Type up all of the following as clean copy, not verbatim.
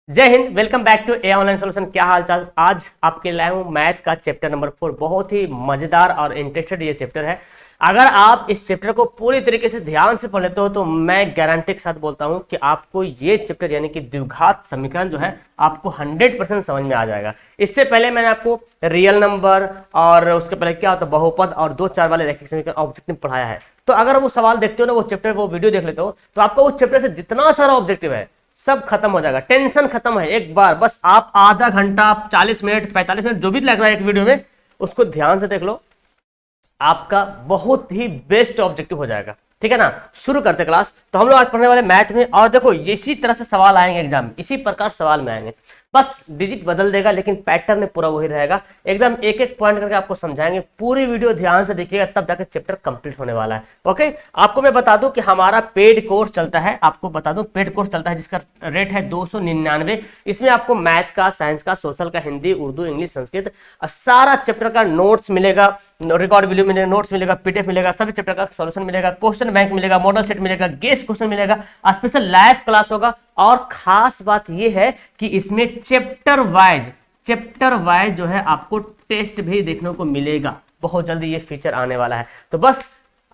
जय हिंद। Welcome back to A online solution. क्या हाल चाल। आज आपके लाए हूँ मैथ का चैप्टर नंबर 4। बहुत ही मजेदार और इंटरेस्टेड ये चैप्टर है। अगर आप इस चैप्टर को पूरी तरीके से ध्यान से पढ़ लेते हो तो मैं गारंटी के साथ बोलता हूँ कि आपको ये चैप्टर यानी कि द्विघात समीकरण जो है आपको 100% समझ में आ जाएगा। इससे पहले मैंने आपको रियल नंबर और उसके पहले क्या होता है बहुपद और दो चार वाले रैखिक समीकरण ऑब्जेक्टिव पढ़ाया है। तो अगर वो सवाल देखते हो ना, वो चैप्टर वो वीडियो देख लेते हो तो आपको उस चैप्टर से जितना सारा ऑब्जेक्टिव है सब खत्म हो जाएगा। टेंशन खत्म है एक बार। बस आप आधा घंटा 40 मिनट 45 मिनट जो भी लग रहा है एक वीडियो में, उसको ध्यान से देख लो, आपका बहुत ही बेस्ट ऑब्जेक्टिव हो जाएगा। ठीक है ना। शुरू करते क्लास। तो हम लोग आज पढ़ने वाले मैथ में, और देखो इसी तरह से सवाल आएंगे एग्जाम में, इसी प्रकार सवाल में आएंगे। बस डिजिट बदल देगा लेकिन पैटर्न पूरा वही रहेगा। एकदम एक एक पॉइंट करके आपको समझाएंगे। पूरी वीडियो ध्यान से देखिएगा तब जाकर चैप्टर कंप्लीट होने वाला है। ओके। आपको मैं बता दूं कि हमारा पेड कोर्स चलता है। आपको बता दूं पेड कोर्स चलता है जिसका रेट है 299। इसमें आपको मैथ का, साइंस का, सोशल का, हिंदी, उर्दू, इंग्लिश, संस्कृत सारा चैप्टर का नोट्स मिलेगा, रिकॉर्ड वीडियो मिलेगा, नोट्स मिलेगा, पीडीएफ मिलेगा, सभी चैप्टर का सॉल्यूशन मिलेगा, क्वेश्चन बैंक मिलेगा, मॉडल सेट मिलेगा, गेस्ट क्वेश्चन मिलेगा, स्पेशल लाइव क्लास होगा। और खास बात यह है कि इसमें चैप्टर वाइज जो है आपको टेस्ट भी देखने को मिलेगा। बहुत जल्दी ये फीचर आने वाला है। तो बस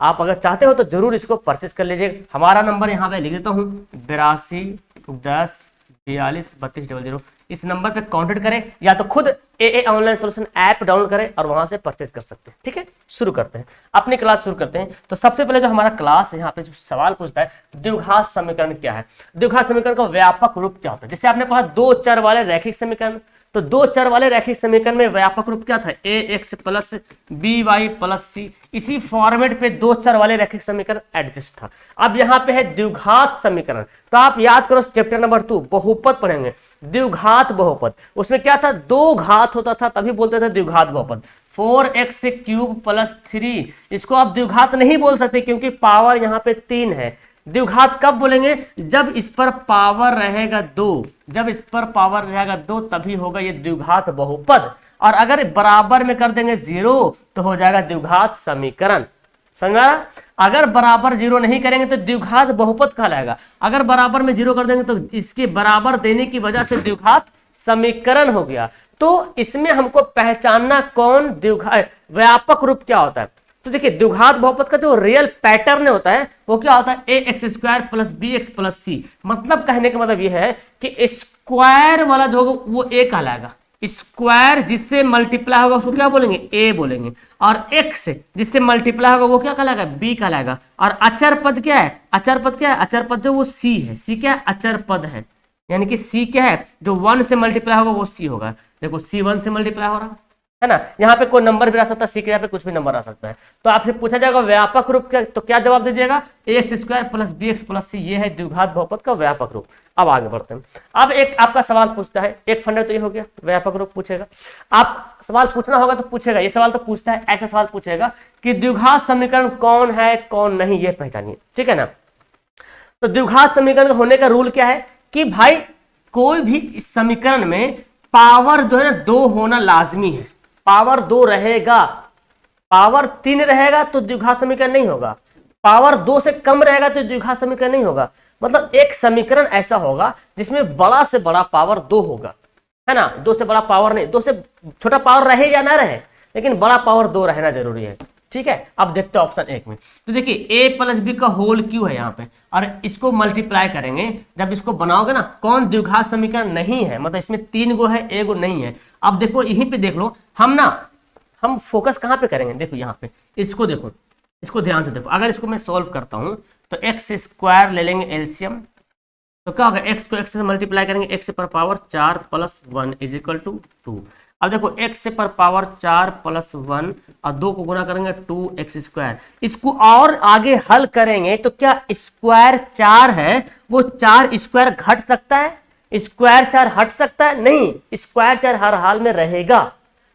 आप अगर चाहते हो तो जरूर इसको परचेज कर लीजिए। हमारा नंबर यहाँ पे लिख देता हूँ 8210423200। इस नंबर पे कांटेक्ट करें या तो खुद ए ऑनलाइन सोल्यूशन ऐप डाउनलोड करें और वहां से परचेज कर सकते हैं। ठीक है। शुरू करते हैं अपनी क्लास शुरू करते हैं। तो सबसे पहले जो हमारा क्लास है यहाँ पे जो सवाल पूछता है, द्विघात समीकरण क्या है। द्विघात समीकरण का व्यापक रूप क्या होता है। जैसे आपने पढ़ा दो चर वाले रैखिक समीकरण, तो दो चर वाले रैखिक समीकरण में व्यापक रूप क्या था, A X plus B Y plus C. इसी फॉर्मेट पे दो चर वाले रैखिक समीकरण एडजस्ट था। अब यहाँ पे है द्विघात समीकरण। तो आप याद करो चैप्टर नंबर 2 बहुपद पढ़ेंगे, द्विघात बहुपद। उसमें क्या था, दो घात होता था तभी बोलते थे द्विघात बहुपद। 4x³ प्लस 3, इसको आप द्विघात नहीं बोल सकते क्योंकि पावर यहाँ पे 3 है। द्विघात कब बोलेंगे, जब इस पर पावर रहेगा 2, जब इस पर पावर रहेगा 2 तभी होगा ये द्विघात बहुपद। और अगर बराबर में कर देंगे 0 तो हो जाएगा द्विघात समीकरण। समझा। अगर बराबर 0 नहीं करेंगे तो द्विघात बहुपद कहलाएगा। अगर बराबर में 0 कर देंगे तो इसके बराबर देने की वजह से द्विघात समीकरण हो गया। तो इसमें हमको पहचानना कौन द्विघात व्यापक रूप क्या होता है। तो देखिए द्विघात बहुपद का जो रियल पैटर्न होता है वो क्या होता है, A X square plus B X plus C. मतलब कहने का मतलब यह है कि स्क्वायर वाला जो होगा वो ए कहलाएगा। स्क्वायर जिससे मल्टीप्लाई होगा उसको क्या बोलेंगे, ए बोलेंगे। और एक्स जिससे मल्टीप्लाई होगा वो क्या कहलाएगा, बी कहलाएगा। और अचर पद क्या है, अचर पद क्या है, अचर पद जो वो सी है। सी क्या है, अचर पद है। यानी कि सी क्या है, जो 1 से मल्टीप्लाई होगा वो सी होगा। देखो सी 1 से मल्टीप्लाई हो रहा है ना। यहाँ पे कोई नंबर भी आ सकता है, सी के यहाँ पे कुछ भी नंबर आ सकता है। तो आपसे पूछा जाएगा व्यापक रूप क्या, तो क्या जवाब दीजिएगा, A X square plus B X plus C. ये है द्विघात बहुपद का व्यापक रूप। अब आगे बढ़ते हैं। अब एक आपका सवाल पूछता है, एक फंडे तो ये हो गया व्यापक रूप पूछेगा। आप सवाल पूछना होगा तो पूछेगा, ये सवाल तो पूछता है, ऐसा सवाल पूछेगा कि द्विघात समीकरण कौन है कौन नहीं, ये पहचानिए। ठीक है ना। तो द्विघात समीकरण होने का रूल क्या है कि भाई कोई भी इस समीकरण में पावर जो है ना 2 होना लाजमी है। पावर 2 रहेगा, पावर 3 रहेगा तो द्विघात समीकरण नहीं होगा, पावर 2 से कम रहेगा तो द्विघात समीकरण नहीं होगा। मतलब एक समीकरण ऐसा होगा जिसमें बड़ा से बड़ा पावर 2 होगा, है ना। 2 से बड़ा पावर नहीं, 2 से छोटा पावर रहे या ना रहे, लेकिन बड़ा पावर 2 रहना जरूरी है। ठीक है। अब देखते हैं ऑप्शन 1 में। तो देखिए a प्लस बी का होल क्यों है यहाँ पे, और इसको मल्टीप्लाई करेंगे। जब इसको बनाओगे ना, कौन द्विघात समीकरण नहीं है, मतलब इसमें 3 गो है, 1 गो नहीं है। अब देखो यहीं पे देख लो, हम फोकस कहाँ पे करेंगे, देखो यहाँ पे इसको देखो, इसको ध्यान से देखो। अगर इसको मैं सॉल्व करता हूँ तो एक्स स्क्वायर ले लेंगे एलसीएम, तो क्या होगा, एक्स को एक्स से मल्टीप्लाई करेंगे, एक्स पर power 4 plus 1 is equal to 2। अब देखो एक्स से पर पावर 4 प्लस 1 और 2 को गुना करेंगे 2x स्क्वायर। इसको और आगे हल करेंगे तो क्या स्क्वायर 4 है वो 4 स्क्वायर घट सकता है, स्क्वायर 4 हट सकता है, नहीं, स्क्वायर 4 हर हाल में रहेगा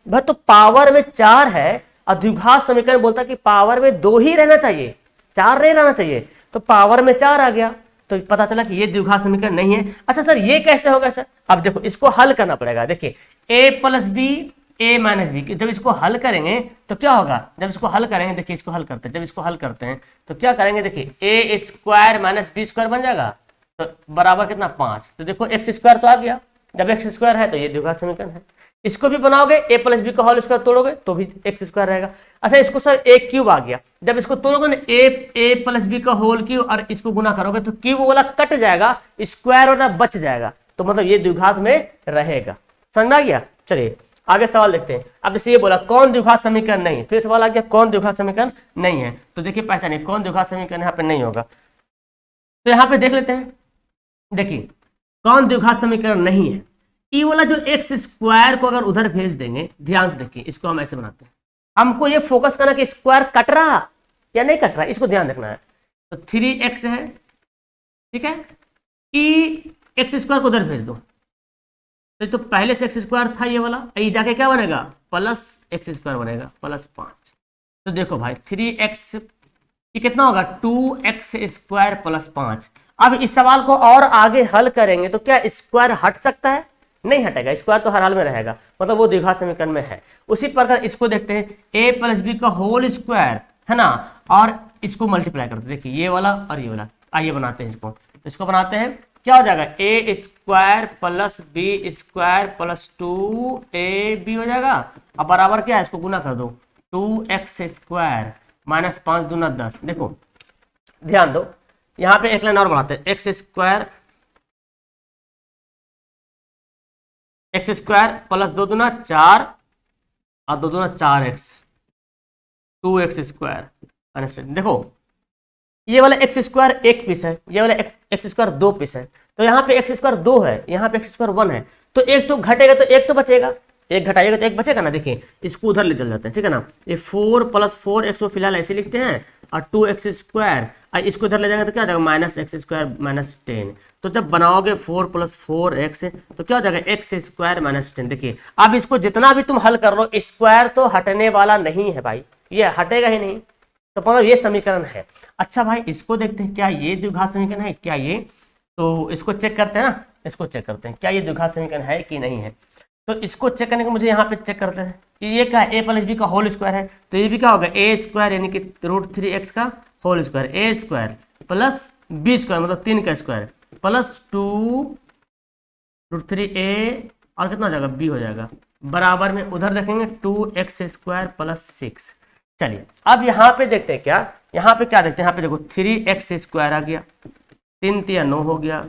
भाई। तो पावर में 4 है और द्विघात समीकरण बोलता है कि पावर में 2 ही रहना चाहिए, 4 नहीं रहना चाहिए। तो पावर में 4 आ गया तो पता चला कि ये द्विघात समीकरण नहीं है। अच्छा सर ये कैसे होगा सर, अब देखो इसको हल करना पड़ेगा। देखिए a plus B a minus B, जब इसको हल करेंगे तो क्या होगा, जब इसको हल करेंगे, देखिए इसको हल करते हैं, जब इसको हल करते हैं तो क्या करेंगे, देखिए a square minus B square बन जाएगा। तो बराबर कितना 5। तो देखो एक्स स्क्वायर तो आ गया, जब एक्स स्क्वायर है तो ये द्विघात समीकरण है। इसको भी बनाओगे ए प्लस बी का होल स्क्वायर तोड़ोगे तो भी एक्स स्क्वायर रहेगा। अच्छा इसको सर ए क्यूब आ गया, जब इसको तोड़ोगे ना ए प्लस बी का होल क्यूब और इसको गुना करोगे तो क्यूब वाला कट जाएगा, स्क्वायर वाला बच जाएगा, तो मतलब ये द्विघात में रहेगा। समझ में आ गया? चलिए आगे सवाल देखते हैं। अब जैसे ये बोला कौन द्विघात समीकरण नहीं, फिर सवाल आ गया कौन द्विघात समीकरण नहीं है, तो देखिए पहचानिए कौन द्विघात समीकरण यहाँ पे नहीं होगा। तो यहाँ पे देख लेते हैं, देखिए कौन द्विघात समीकरण नहीं है। ई वाला जो एक्स स्क्वायर को अगर उधर भेज देंगे, ध्यान से देखिए इसको हम ऐसे बनाते हैं, हमको ये फोकस करना कि स्क्वायर कट रहा या नहीं कट रहा, इसको ध्यान रखना है। तो 3x है, ठीक है, ई एक्स स्क्वायर को उधर भेज दो, तो पहले से एक्स स्क्वायर था ये वाला, ये जाके क्या बनेगा प्लस एक्स स्क्वायर बनेगा प्लस 5। तो देखो भाई 3x ये कितना होगा 2x स्क्वायर प्लस 5। अब इस सवाल को और आगे हल करेंगे तो क्या स्क्वायर हट सकता है? नहीं हटेगा, स्क्वायर तो हर हाल में रहेगा, मतलब वो द्विघात समीकरण में है। उसी प्रकार इसको देखते हैं ए प्लस बी का होल स्क्वायर है ना, और इसको मल्टीप्लाई करते हैं, देखिए ये वाला और ये वाला, आइए बनाते हैं इसको। तो इसको बनाते हैं, क्या हो जाएगा A square plus B square plus 2ab हो जाएगा। अब बराबर क्या है, इसको गुना कर दो 2x स्क्वायर माइनस 5 दूना 10। देखो ध्यान दो, यहाँ पे एक लाइन और बढ़ाते हैं, एक्स स्क्वायर प्लस 2 दूना 4 और 2 दूना 4x 2x स्क्वायर माइनस। देखो ये वाला एक्स स्क्वायर एक पीस है, ये वाला एक्स स्क्वायर 2 पीस है, तो यहाँ पे एक्स स्क्वायर 2 है, यहाँ पे एक्स स्क्वायर 1 है, तो एक तो घटेगा तो एक तो बचेगा, एक घटाइएगा तो एक बचेगा ना। देखिए इसको उधर ले चल जाते हैं, ठीक है ना, ये 4 प्लस 4x को फिलहाल ऐसे लिखते हैं और 2x स्क्वायर, और इसको इधर ले जाएंगे तो क्या हो जाएगा माइनस एक्स स्क्वायर माइनस 10। तो जब बनाओगे 4 प्लस 4x तो क्या हो जाएगा एक्स स्क्वायर माइनस 10। देखिए अब इसको जितना भी तुम हल कर लो स्क्वायर तो हटने वाला नहीं है भाई, ये हटेगा ही नहीं, तो मतलब ये समीकरण है। अच्छा भाई इसको देखते हैं क्या ये द्विघात समीकरण है क्या ये, तो इसको चेक करते हैं ना, इसको चेक करते हैं क्या ये द्विघात समीकरण है कि नहीं है। तो इसको चेक करने को मुझे यहाँ पे चेक करते हैं, ये क्या है ए प्लस बी का होल स्क्वायर है, तो ये भी क्या होगा ए स्क्वायर यानी कि √3x का होल स्क्वायर, ए स्क्वायर प्लस बी स्क्वायर मतलब 3 का स्क्वायर प्लस 2√3a और कितना हो जाएगा b हो जाएगा, बराबर में उधर देखेंगे 2x स्क्वायर प्लस 6। चलिए अब यहाँ पे देखते हैं क्या, यहाँ पे क्या देखते हैं, यहाँ पे देखो 3x स्क्वायर आ गया, 3 3 9 हो गया,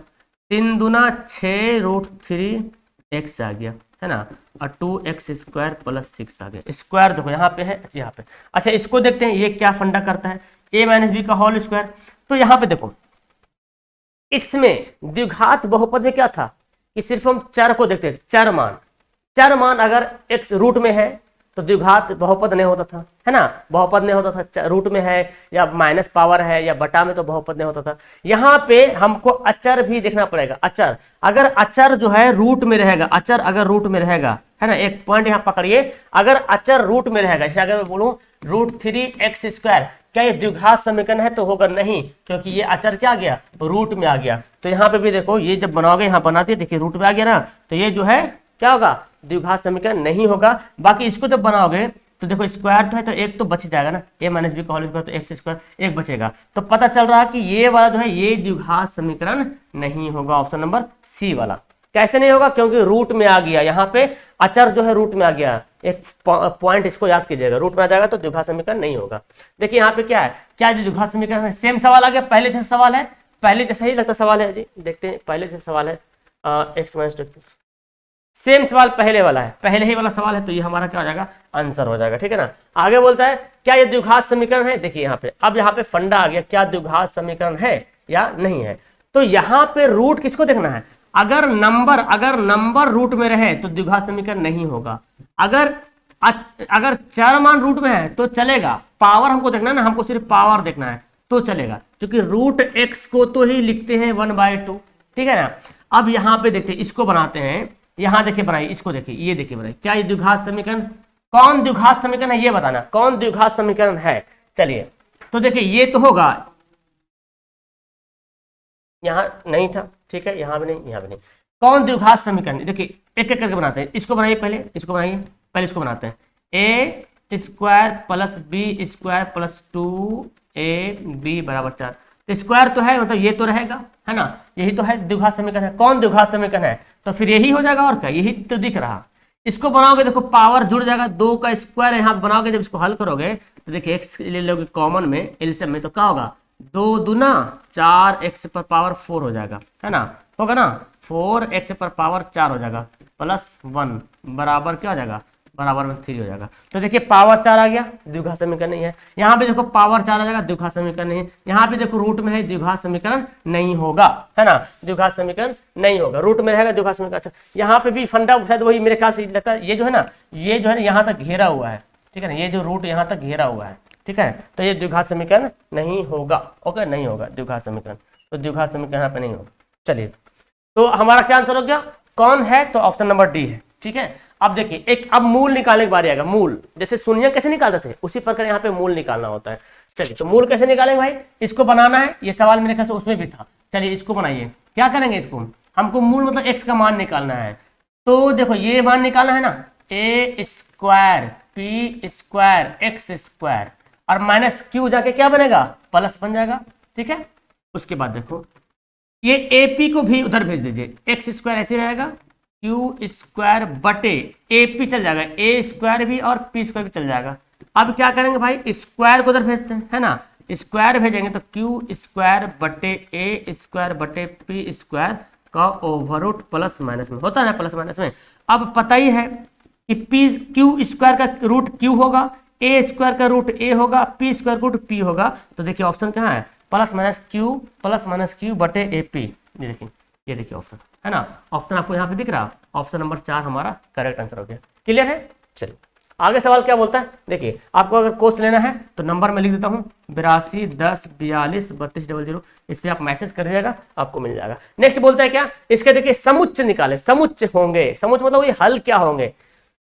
3 दूना 6√3x आ गया है ना, और 2x स्क्वायर प्लस 6 आ गया। स्क्वायर देखो यहाँ पे है, यहाँ पे। अच्छा इसको देखते हैं ये क्या फंडा करता है, a माइनस बी का होल स्क्वायर। तो यहाँ पे देखो इसमें द्विघात बहुपद में क्या था कि सिर्फ हम चर को देखते थे, चर मान अगर x रूट में है तो द्विघात बहुपद नहीं होता था, है ना, बहुपद नहीं होता था, रूट में है या माइनस पावर है या बटा में तो बहुपद नहीं होता था। यहाँ पे हमको अचर भी देखना पड़ेगा, अचर अगर अचर जो है रूट में रहेगा, अचर अगर रूट में रहेगा, है ना, एक पॉइंट यहाँ पकड़िए, अगर अचर रूट में रहेगा, जैसे अगर मैं बोलूँ √3x स्क्वायर, क्या ये द्विघात समीकरण है, तो होगा नहीं, क्योंकि ये अचर क्या आ गया रूट में आ गया। तो यहाँ पे भी देखो ये जब बनाओगे, यहाँ बनाते देखिए रूट में आ गया ना, तो ये जो है क्या होगा द्विघात समीकरण नहीं होगा। बाकी इसको जब बनाओगे तो देखो स्क्वायर तो है तो एक तो बच जाएगा ना, a माइनस बी का होल स्क्वायर तो एक्स स्क्वायर एक बचेगा, तो पता चल रहा है कि ये वाला जो है ये द्विघात समीकरण नहीं होगा, ऑप्शन नंबर सी वाला। कैसे नहीं होगा, क्योंकि रूट में आ गया, यहाँ पे अचर जो है रूट में आ गया, एक पॉइंट इसको याद कीजिएगा, रूट में आ जाएगा तो द्विघात समीकरण नहीं होगा। देखिए यहाँ पे क्या है, क्या द्विघात समीकरण है, सेम सवाल आ गया, पहले जैसा सवाल है, पहले जैसा ही लगता सवाल है जी, देखते हैं पहले जैसा सवाल है एक्स माइनस 2, सेम सवाल पहले वाला है, पहले ही वाला सवाल है, तो ये हमारा क्या हो जाएगा आंसर हो जाएगा, ठीक है ना। आगे बोलता है क्या ये द्विघात समीकरण है, देखिए यहाँ पे अब यहाँ पे फंडा आ गया, क्या द्विघात समीकरण है या नहीं है। तो यहाँ पे रूट किसको देखना है, अगर नंबर रूट में रहे तो द्विघात समीकरण नहीं होगा, अगर चर मान रूट में है तो चलेगा, पावर हमको देखना है ना, हमको सिर्फ पावर देखना है तो चलेगा, क्योंकि √x को तो ही लिखते हैं 1/2, ठीक है ना। अब यहाँ पे देखते हैं, इसको बनाते हैं, यहाँ देखिए बनाइए, इसको देखिए, ये देखिए बनाइए, क्या ये द्विघात समीकरण, कौन द्विघात समीकरण है ये बताना, कौन द्विघात समीकरण है। चलिए तो देखिए ये तो होगा, यहाँ नहीं था, ठीक है, यहाँ भी नहीं, यहाँ भी नहीं, कौन द्विघात समीकरण, देखिए एक एक करके बनाते हैं, इसको बनाइए पहले, इसको बनाइए पहले, इसको बनाते हैं a square plus B square plus 2ab बराबर 4। तो स्क्वायर तो है, मतलब ये तो रहेगा, है ना, यही तो है द्विघात समीकरण है। कौन द्विघात समीकरण है? तो फिर यही हो जाएगा, और क्या, यही तो दिख रहा। इसको बनाओगे, देखो पावर जुड़ जाएगा, 2 का स्क्वायर यहाँ बनाओगे, जब इसको हल करोगे तो देखिए एक्स ले लोगे कॉमन में, एलसीएम में, तो क्या होगा, 2 दूना 4 एक्स पर पावर 4 हो जाएगा, है ना, होगा ना, 4 एक्स पर पावर 4 हो जाएगा, +1 बराबर क्या हो जाएगा, बराबर में 3 हो जाएगा। तो देखिए पावर 4 आ गया, द्विघात समीकरण नहीं है। यहाँ पे देखो पावर 4 आ जाएगा, द्विघात समीकरण नहीं है। यहाँ पे देखो रूट में है, द्विघात समीकरण नहीं होगा, है ना, द्विघात समीकरण नहीं होगा, रूट में रहेगा द्विघात समीकरण। अच्छा, यहाँ पे भी फंडा शायद वही मेरे ख्याल से लगता है, ये जो है ना, ये जो है ना यहाँ तक घेरा हुआ है, ठीक है ना, ये जो रूट यहाँ तक घेरा हुआ है, ठीक है, तो ये द्विघात समीकरण नहीं होगा, ओके, नहीं होगा द्विघात समीकरण, तो द्विघात समीकरण यहाँ पे नहीं होगा। चलिए, तो हमारा क्या आंसर हो गया, कौन है, तो ऑप्शन नंबर डी है, ठीक है। अब देखिए एक, अब मूल निकालने की बारी आएगा। मूल जैसे शून्य कैसे निकालते थे, उसी प्रकार यहाँ पे मूल निकालना होता है। चलिए, तो मूल कैसे निकालेंगे भाई, इसको बनाना है, ये सवाल मेरे ख्याल से उसमें भी था। चलिए इसको बनाइए, क्या करेंगे, इसको हमको मूल मतलब एक्स का मान निकालना है। तो देखो ये मान निकालना है ना, A square P square X square, और माइनस क्यू जाके क्या बनेगा, प्लस बन जाएगा, ठीक है। उसके बाद देखो ये ए पी को भी उधर भेज दीजिए, एक्स स्क्वायर ऐसे रहेगा, क्यू स्क्वायर बटे ए पी चल जाएगा, ए स्क्वायर भी और पी स्क्वायर भी चल जाएगा। अब क्या करेंगे भाई, स्क्वायर को उधर भेजते हैं, है ना, स्क्वायर भेजेंगे तो क्यू स्क्वायर बटे ए स्क्वायर बटे पी स्क्वायर का ओवररूट प्लस माइनस में होता है ना, प्लस माइनस में। अब पता ही है कि पी क्यू स्क्वायर का रूट क्यू होगा, ए स्क्वायर का रूट ए होगा, पी स्क्वायर का रूट पी होगा। तो देखिए ऑप्शन कहाँ है, प्लस माइनस क्यू बटे ए पी। ये देखिए ऑप्शन, है ना, ऑप्शन आपको यहाँ पे दिख रहा, ऑप्शन नंबर 4 हमारा करेक्ट आंसर हो गया। क्लियर है। चलिए आगे सवाल क्या बोलता है, देखिए आपको अगर कोर्स लेना है तो नंबर मैं लिख देता हूँ 82 10 42 32 00, इस पर आप मैसेज कर दीजिएगा, आपको मिल जाएगा। नेक्स्ट बोलता है क्या, इसके देखिए समुच्च निकाले, समुच्च होंगे, समुच्च मतलब ये हल क्या होंगे।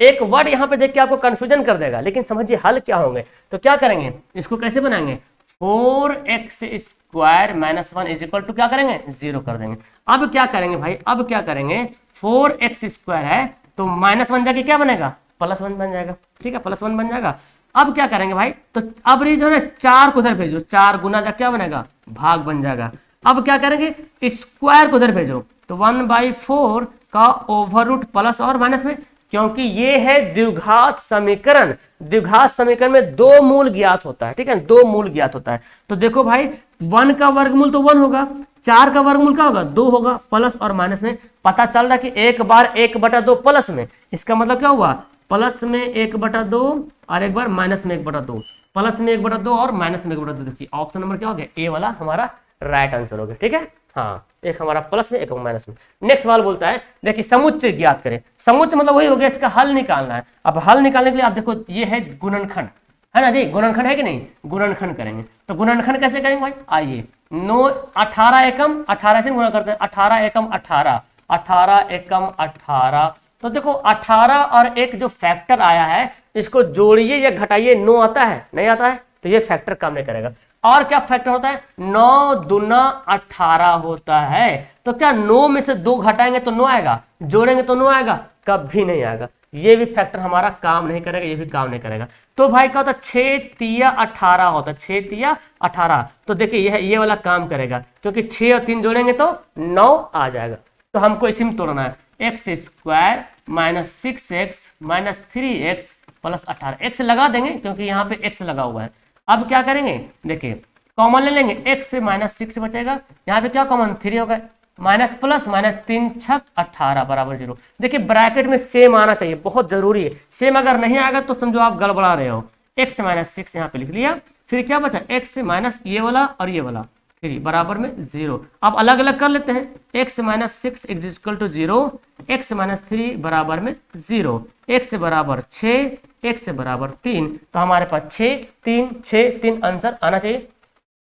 एक वर्ड यहाँ पे देख के आपको कंफ्यूजन कर देगा, लेकिन समझिए हल क्या होंगे। तो क्या करेंगे, इसको कैसे बनाएंगे, 4x square minus 1 is equal to क्या करेंगे, 0 कर देंगे। अब क्या करेंगे भाई, अब क्या करेंगे, 4x स्क्वायर है तो -1 जाके क्या बनेगा, +1 बन जाएगा, ठीक है, +1 बन जाएगा। अब क्या करेंगे भाई, तो अब ये जो है 4 को उधर भेजो, 4 गुना जा क्या बनेगा, भाग बन जाएगा। अब क्या करेंगे, स्क्वायर को उधर भेजो, तो 1/4 का ओवररूट प्लस और माइनस में, क्योंकि ये है द्विघात समीकरण। द्विघात समीकरण में 2 मूल ज्ञात होता है, ठीक है, 2 मूल ज्ञात होता है। तो देखो भाई 1 का वर्गमूल तो 1 होगा, 4 का वर्गमूल क्या होगा, 2 होगा, प्लस और माइनस में पता चल रहा है कि एक बार 1/2 प्लस में, इसका मतलब क्या हुआ, प्लस में 1/2 और एक बार माइनस में 1/2, प्लस में 1/2 और माइनस में 1/2। देखिए ऑप्शन नंबर क्या हो गया, ए वाला हमारा राइट आंसर हो गया, ठीक है। हाँ, एक हमारा प्लस में एक माइनस में। नेक्स्ट सवाल बोलता है, देखिए समुच्चय ज्ञात करें। समुच्चय मतलब वही हो गया, इसका हल निकालना है। अब हल निकालने के लिए आप देखो ये है गुणनखंड, है ना जी, गुणनखंड है कि नहीं, गुणनखंड करेंगे। तो गुणनखंड कैसे करेंगे भाई, आइए 18 एकम 18 से गुणा करते हैं, 18 एकम 18, 18 एकम 18। तो देखो 18 और एक जो फैक्टर आया है, इसको जोड़िए या घटाइए, 9 आता है, नहीं आता है, तो ये फैक्टर काम नहीं करेगा। और क्या फैक्टर होता है, 9 दूना 18 होता है। तो क्या 9 में से 2 घटाएंगे तो 9 आएगा, जोड़ेंगे तो 9 आएगा, कभी नहीं आएगा। ये भी फैक्टर हमारा काम नहीं करेगा, ये भी काम नहीं करेगा। तो भाई क्या होता है, 6 तिया 18 होता है, 6 तिया 18। तो देखिए ये वाला काम करेगा, क्योंकि 6 और 3 जोड़ेंगे तो 9 आ जाएगा। तो हमको इसी में तोड़ना है, x square minus 6x minus 3x plus 18, x लगा देंगे क्योंकि यहाँ पे एक्स लगा हुआ है। अब क्या करेंगे, देखिए कॉमन ले लेंगे, x से -6 बचेगा, यहाँ पे क्या कॉमन 3 होगा, माइनस प्लस माइनस 3 छक 18 बराबर 0। देखिए ब्रैकेट में सेम आना चाहिए, बहुत जरूरी है। सेम अगर नहीं आएगा तो समझो आप गड़बड़ा रहे हो। x से -6 यहाँ पे लिख लिया, फिर क्या बचा, x से माइनस ये वाला और ये वाला 3 बराबर में 0। अब अलग अलग कर लेते हैं, x से -6 इक्वल टू 0, x से -3 बराबर में 0, x से बराबर 6, x से बराबर 3। तो हमारे पास 6 3 6 3 आंसर आना चाहिए,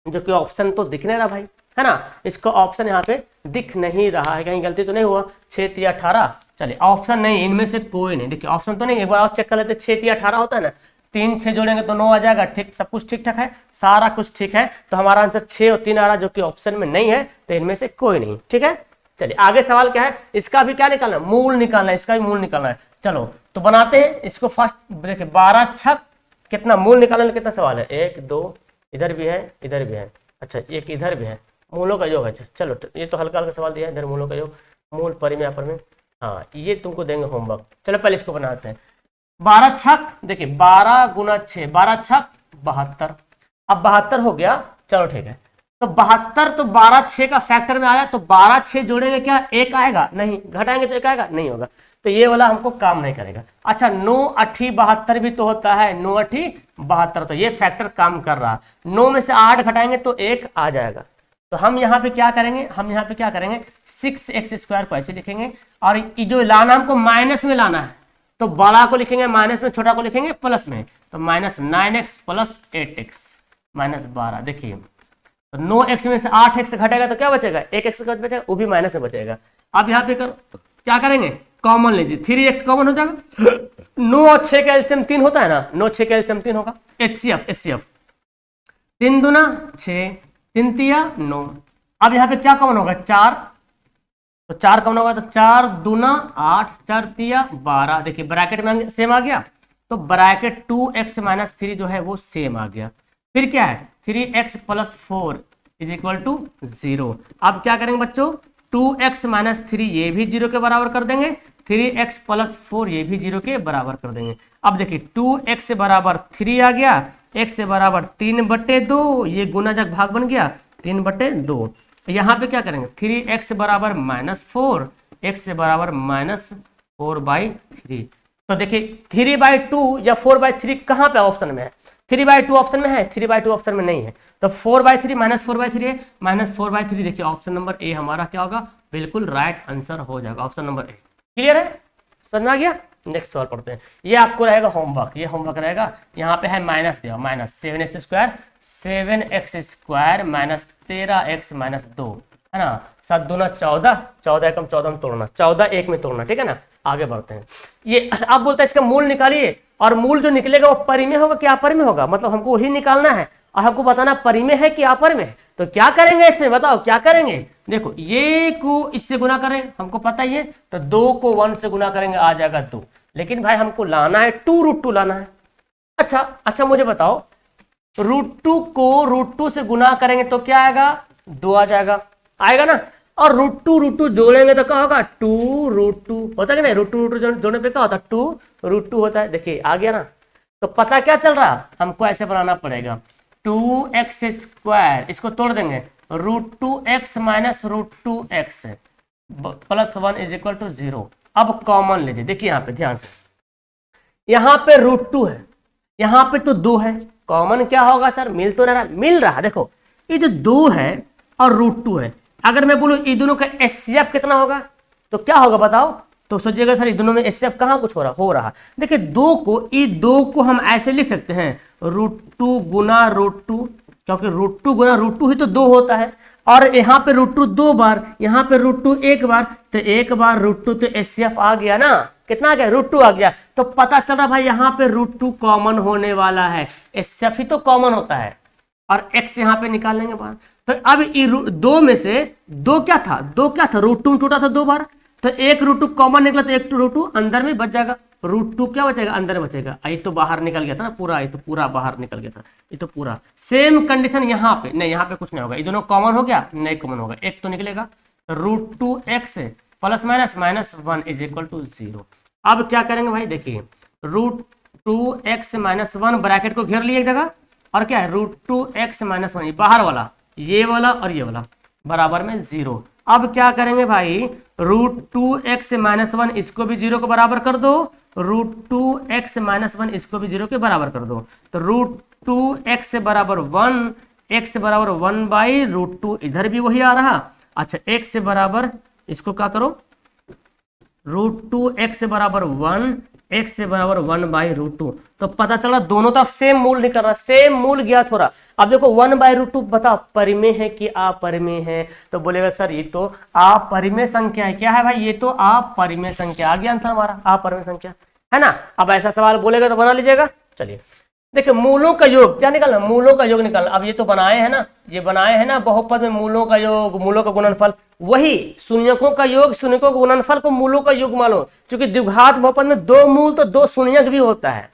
जो कि ऑप्शन तो दिख नहीं रहा भाई, है ना, इसको ऑप्शन यहाँ पे दिख नहीं रहा है, कहीं गलती तो नहीं हुआ, 6 3 18। चलिए ऑप्शन नहीं, इनमें से कोई नहीं, देखिए ऑप्शन तो नहीं, एक बार और चेक कर लेते, 6 3 18 होता है ना, 3 6 जोड़ेंगे तो 9 आ जाएगा, ठीक, सब कुछ ठीक ठाक है, सारा कुछ ठीक है। तो हमारा आंसर 6 और 3 आ रहा, जो कि ऑप्शन में नहीं है, तो इनमें से कोई नहीं, ठीक है। चलिए आगे सवाल क्या है, इसका भी क्या निकालना है, मूल निकालना है, इसका भी मूल निकालना है। चलो तो बनाते हैं इसको फर्स्ट। देखिए 12 छक कितना मूल निकालने कितना सवाल है, 1 2, इधर भी है इधर भी है, अच्छा एक इधर भी है मूलों का योग। अच्छा चलो ये तो हल्का हल्का सवाल दिया है, इधर मूलों का योग, मूल परिमेय अपरिमेय, हाँ ये तुमको देंगे होमवर्क। चलो पहले इसको बनाते हैं। 12 छक, देखिए 12 गुना 6, 12 छक 72। अब 72 हो गया, चलो ठीक है। तो 72 तो 12 6 का फैक्टर में आया, तो 12 6 जोड़ेंगे क्या 1 आएगा? नहीं। घटाएंगे तो 1 आएगा? नहीं होगा। तो ये वाला हमको काम नहीं करेगा। अच्छा 9 अठी 72 भी तो होता है, 9 अठी 72, तो ये फैक्टर काम कर रहा। 9 में से 8 घटाएंगे तो 1 आ जाएगा। तो हम यहाँ पे क्या करेंगे, हम यहाँ पे क्या करेंगे 6x² को ऐसे लिखेंगे, और ये जो लाना हमको माइनस में लाना है, तो बड़ा को लिखेंगे माइनस में, छोटा को लिखेंगे प्लस में, तो -9x प्लस 8x -12। देखिए तो 9x में से 8x घटेगा तो क्या बचेगा? 1x बचेगा, वो भी माइनस में बचेगा। अब यहाँ पे क्या करेंगे, कॉमन लीजिए, 3x कॉमन हो जाएगा। 9 और 6 का एलसीएम 3 होता है ना, 9 6 का एलसीएम 3 होगा। HCF 3 दूना 6, 3 तिया 9। अब यहाँ पे क्या कॉमन होगा 4, तो 4 कॉमन होगा, तो 4 दूना 8, 4 तिया 12। देखिए ब्रैकेट में सेम आ गया, तो ब्रैकेट 2x - 3 जो है वो सेम आ गया। फिर क्या है 3x + 4 = 0। अब क्या करेंगे बच्चों, 2x - 3 ये भी 0 के बराबर कर देंगे, 3x + 4 ये भी 0 के बराबर कर देंगे। अब देखिए 2x = 3 आ गया, x = 3/2, ये गुना जग भाग बन गया 3/2। यहाँ पे क्या करेंगे 3x = -4, x = -4/3। तो देखिए 3/2 या 4/3 कहाँ पे ऑप्शन में है? 3/2 ऑप्शन में है, 3/2 ऑप्शन में नहीं है। तो 4/3 -4/3 है, -4/3। देखिए ऑप्शन नंबर ए हमारा क्या होगा, बिल्कुल राइट आंसर हो जाएगा, ऑप्शन नंबर ए। क्लियर है, समझ में आ गया? नेक्स्ट सवाल पढ़ते हैं। ये आपको रहेगा होमवर्क, ये होमवर्क रहेगा। यहाँ पे है माइनस दिया, -7x² 7x² -13x - 2 है ना। 7 दूना 14, 14 एकम 14 में तोड़ना, 14 1 में तोड़ना, ठीक है ना। आगे बढ़ते हैं। ये आप बोलते हैं इसका मूल निकालिए, और मूल जो निकलेगा वो परिमेय होगा कि अपरिमेय होगा, मतलब हमको वही निकालना है और हमको बताना परिमेय है कि अपरिमेय है। तो क्या करेंगे इसमें, बताओ क्या करेंगे। देखो ये को इससे गुना करें, हमको पता ही है, तो 2 को 1 से गुना करेंगे आ जाएगा 2। लेकिन भाई हमको लाना है 2√2 लाना है। अच्छा मुझे बताओ, √2 को √2 से गुना करेंगे तो क्या आएगा, 2 आ जाएगा, आएगा ना। और √2 जोड़ेंगे तो क्या होगा 2√2 होता है कि नहीं। √2 जोड़ने पे क्या होता है 2√2 होता है। देखिए आ गया ना। तो पता क्या चल रहा, हमको ऐसे बनाना पड़ेगा 2x², इसको तोड़ देंगे, √2x - √2x + 1 = 0। अब कॉमन लीजिए, देखिए यहाँ पे ध्यान से, यहाँ पे √2 है, यहाँ पे तो 2 है, कॉमन क्या होगा सर, मिल तो रहा, मिल रहा। देखो ये जो 2 है और √2 है, अगर मैं बोलूं ये दोनों का HCF कितना होगा तो क्या होगा बताओ। तो सोचिएगा सर ये दोनों में HCF कहाँ कुछ हो रहा। देखिए 2 को हम ऐसे लिख सकते हैं √2 गुना √2, क्योंकि √2 गुना √2 ही तो 2 होता है। और यहाँ पे √2 2 बार, यहाँ पे √2 1 बार, तो 1 बार √2 तो HCF आ गया ना। कितना आ गया, √2 आ गया। तो पता चला भाई यहाँ पे √2 कॉमन होने वाला है, HCF ही तो कॉमन होता है, और x यहाँ पे निकाल लेंगे बाहर। तो अब 2 में से 2 क्या था, √2 में टूटा था 2 बार, तो 1 √2 कॉमन निकला, तो 1 √2 अंदर में बच जाएगा, √2 क्या बचेगा, अंदर में बचेगा। ये तो बाहर निकल गया था ना पूरा, ये तो पूरा बाहर निकल गया था, ये तो पूरा। सेम कंडीशन यहाँ पे नहीं, यहाँ पे कुछ नहीं होगा, ये दोनों कॉमन हो गया, नहीं कॉमन होगा, एक तो निकलेगा। √2x + -1 = 0। अब क्या करेंगे भाई, देखिए √2x - 1 ब्रैकेट को घेर लिए एक जगह, और क्या है √2x - 1 बाहर वाला, ये वाला और ये वाला बराबर में 0। अब क्या करेंगे भाई, √2x - 1 इसको भी 0 के बराबर कर दो, √2x - 1 इसको भी 0 के बराबर कर दो। तो √2x = 1, x = 1/√2, इधर भी वही आ रहा। अच्छा x से बराबर, इसको क्या करो, √2x = 1, x = 1/√2। तो पता चला दोनों तरफ सेम मूल निकल रहा, सेम मूल ज्ञात हो रहा। अब देखो 1/√2 बताओ परिमेय है कि अपरिमेय है, तो बोलेगा सर ये तो अपरिमेय संख्या है। क्या है भाई, ये तो अपरिमेय संख्या। आ गया आंसर हमारा, अपरिमेय संख्या है ना। अब ऐसा सवाल बोलेगा तो बना लीजिएगा। चलिए देखिए मूलों का योग क्या निकालना, मूलों का योग निकालना। अब ये तो बनाए हैं ना, ये बनाए हैं ना बहुपद में मूलों का योग, मूलों का गुणनफल, वही शून्यकों का योग, शून्यकों का गुणनफल को मूलों का योग मान लो। क्योंकि द्विघात बहुपद में 2 मूल तो 2 शून्यक भी होता है,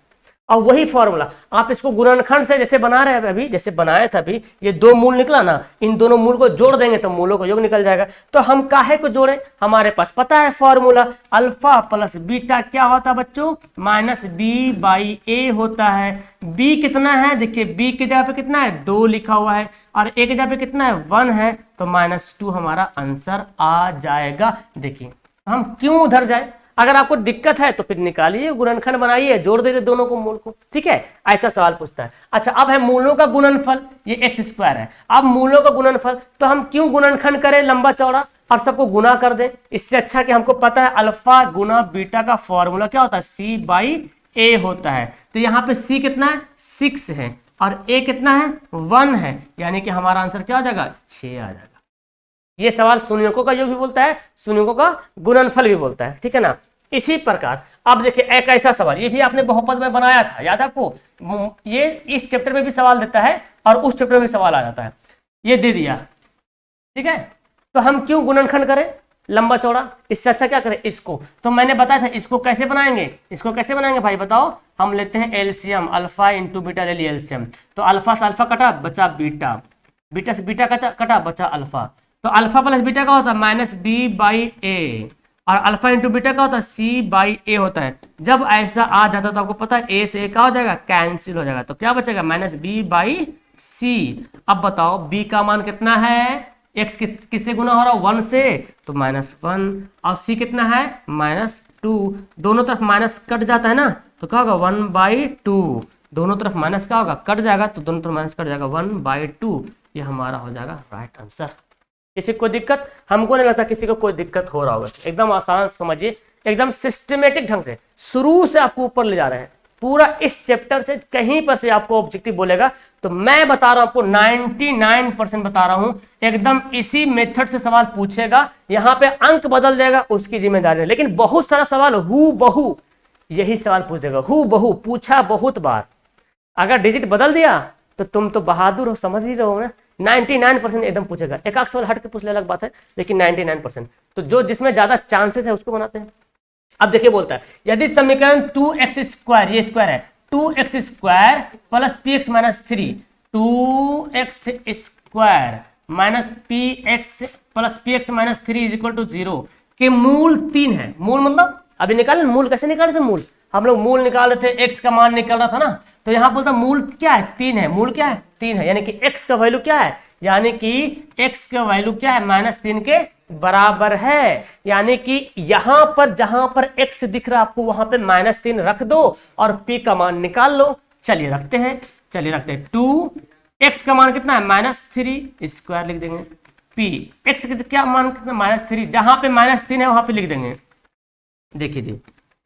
और वही फॉर्मूला आप इसको गुणनखंड से जैसे बना रहे हैं अभी, जैसे बनाया था अभी, ये 2 मूल निकला ना, इन दोनों मूल को जोड़ देंगे तो मूलों का योग निकल जाएगा। तो हम काहे को जोड़े, हमारे पास पता है फॉर्मूला, अल्फा प्लस बीटा क्या होता है बच्चों, माइनस बी बाई ए होता है। बी कितना है, देखिए बी की जगह पे कितना है 2 लिखा हुआ है, और ए की जगह पे कितना है 1 है, तो -2 हमारा आंसर आ जाएगा। देखिए हम क्यों उधर जाए, अगर आपको दिक्कत है तो फिर निकालिए, गुणनखंड बनाइए, जोड़ दीजिए दोनों को मूल को, ठीक है, ऐसा सवाल पूछता है। अच्छा अब है मूलों का गुणनफल, ये x² है, अब मूलों का गुणनफल, तो हम क्यों गुणनखंड करें लंबा चौड़ा और सबको गुना कर दें, इससे अच्छा कि हमको पता है अल्फा गुना बीटा का फॉर्मूला क्या होता है, C/A होता है। तो यहाँ पे C कितना है 6 है और A कितना है 1 है, यानी कि हमारा आंसर क्या आ जाएगा 6 आ जाएगा। ये सवाल शून्यकों का योग भी बोलता है, शून्यकों का गुणनफल भी बोलता है, ठीक है ना। इसी प्रकार अब देखिए एक ऐसा सवाल, ये भी आपने बहुपद में बनाया था, याद है आपको, ये इस चैप्टर में भी सवाल देता है और उस चैप्टर में भी सवाल आ जाता है, ये दे दिया, ठीक है। तो हम क्यों गुणनखंड करें लंबा चौड़ा, इससे अच्छा क्या करें इसको, तो मैंने बताया था इसको कैसे बनाएंगे, इसको कैसे बनाएंगे भाई बताओ, हम लेते हैं एलसीएम, अल्फा इंटू बीटा ले लिया एलसीएम, तो अल्फा से अल्फा कटा बचा बीटा, बीटा से बीटा कटा बचा अल्फा, तो अल्फा प्लस बीटा का होता है -b/a और अल्फा इंटू बीटा का होता है C/A होता है। जब ऐसा आ जाता है तो आपको पता है a से a का हो जाएगा कैंसिल हो जाएगा, तो क्या बचेगा -b/c। अब बताओ b का मान कितना है, x किससे गुना हो रहा है 1 से, तो -1 और c कितना है -2, दोनों तरफ माइनस कट जाता है ना, तो क्या होगा 1/2, दोनों तरफ माइनस क्या होगा कट जाएगा, तो दोनों तरफ माइनस कट जाएगा 1/2, ये हमारा हो जाएगा राइट आंसर। किसी को दिक्कत, हमको नहीं लगता किसी को कोई दिक्कत हो रहा होगा, एकदम आसान समझिए, एकदम सिस्टमेटिक ढंग से शुरू से आपको ऊपर ले जा रहे हैं, पूरा इस चैप्टर से कहीं पर से आपको ऑब्जेक्टिव बोलेगा तो मैं बता रहा हूं आपको 99% बता रहा हूं, एकदम इसी मेथड से सवाल पूछेगा, यहां पे अंक बदल देगा उसकी जिम्मेदारी है, लेकिन बहुत सारा सवाल हु बहु यही सवाल पूछ देगा, हु बहु पूछा बहुत बार, अगर डिजिट बदल दिया तो तुम तो बहादुर हो, समझ ही रहो ना, 99% एकदम पूछेगा, एक आध सवाल हट के पूछ ले अलग बात है, लेकिन 99%, तो जो जिसमें ज्यादा चांसेस है उसको बनाते हैं। अब देखिए बोलता है यदि समीकरण 2x², ये स्क्वायर है, 2x² plus px minus 3, 2x² minus px plus px minus 3 is equal to 0 के मूल 3 है, मूल मतलब अभी निकाले मूल, कैसे निकाले थे मूल, हम लोग मूल निकाल रहे थे, x का मान निकल रहा था ना, तो यहाँ बोलता मूल क्या है 3 है, मूल क्या है 3 है, यानी कि x का वैल्यू क्या है, यानी कि x का वैल्यू क्या है -3 के बराबर है, यानी कि यहां पर जहां पर x दिख रहा है आपको वहां पे -3 रख दो और p का मान निकाल लो। चलिए रखते हैं, 2x का मान कितना है -3 स्क्वायर लिख देंगे, p x का क्या मान कितना -3, जहां पे -3 है वहां पे लिख देंगे, देखिए जी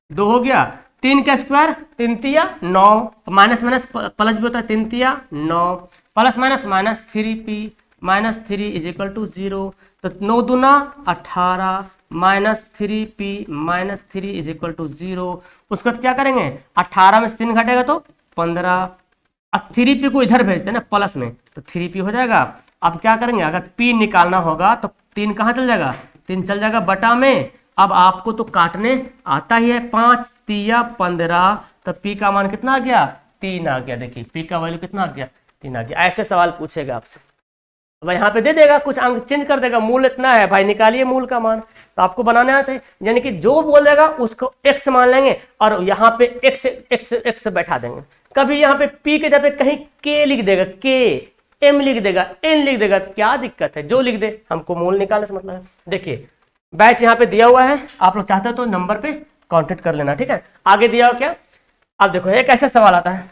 2 हो गया, 3 का स्क्वायर 3 तिया 9, माइनस माइनस प्लस भी होता है 3 तिया 9, plus minus -3p -3 is equal to 0, तो 9 दूना 18 -3p -3 इज इक्वल टू 0, उसके बाद क्या करेंगे 18 में से 3 घटेगा तो 15, अब 3p को इधर भेजते हैं ना प्लस में, तो 3p हो जाएगा। अब क्या करेंगे, अगर p निकालना होगा तो 3 कहाँ चल जाएगा, 3 चल जाएगा बटा में, अब आपको तो काटने आता ही है, 5 तिया 15, तो p का मान कितना आ गया 3 आ गया, देखिए p का वैल्यू कितना आ गया 3 आ गया। ऐसे सवाल पूछेगा आपसे, अब यहाँ पे दे देगा कुछ अंक चेंज कर देगा, मूल इतना है भाई निकालिए मूल का मान, तो आपको बनाने आना चाहिए, यानी कि जो बोल देगा उसको x मान लेंगे और यहाँ पे x बैठा देंगे, कभी यहाँ पे p के जगह पे कहीं k लिख देगा, k m लिख देगा, n लिख देगा, तो क्या दिक्कत है, जो लिख दे, हमको मूल निकालने से मतलब है। देखिए बैच यहाँ पे दिया हुआ है, आप लोग चाहते हो तो नंबर पे कांटेक्ट कर लेना, ठीक है। आगे दिया हुआ क्या, अब देखो एक ऐसा सवाल आता है,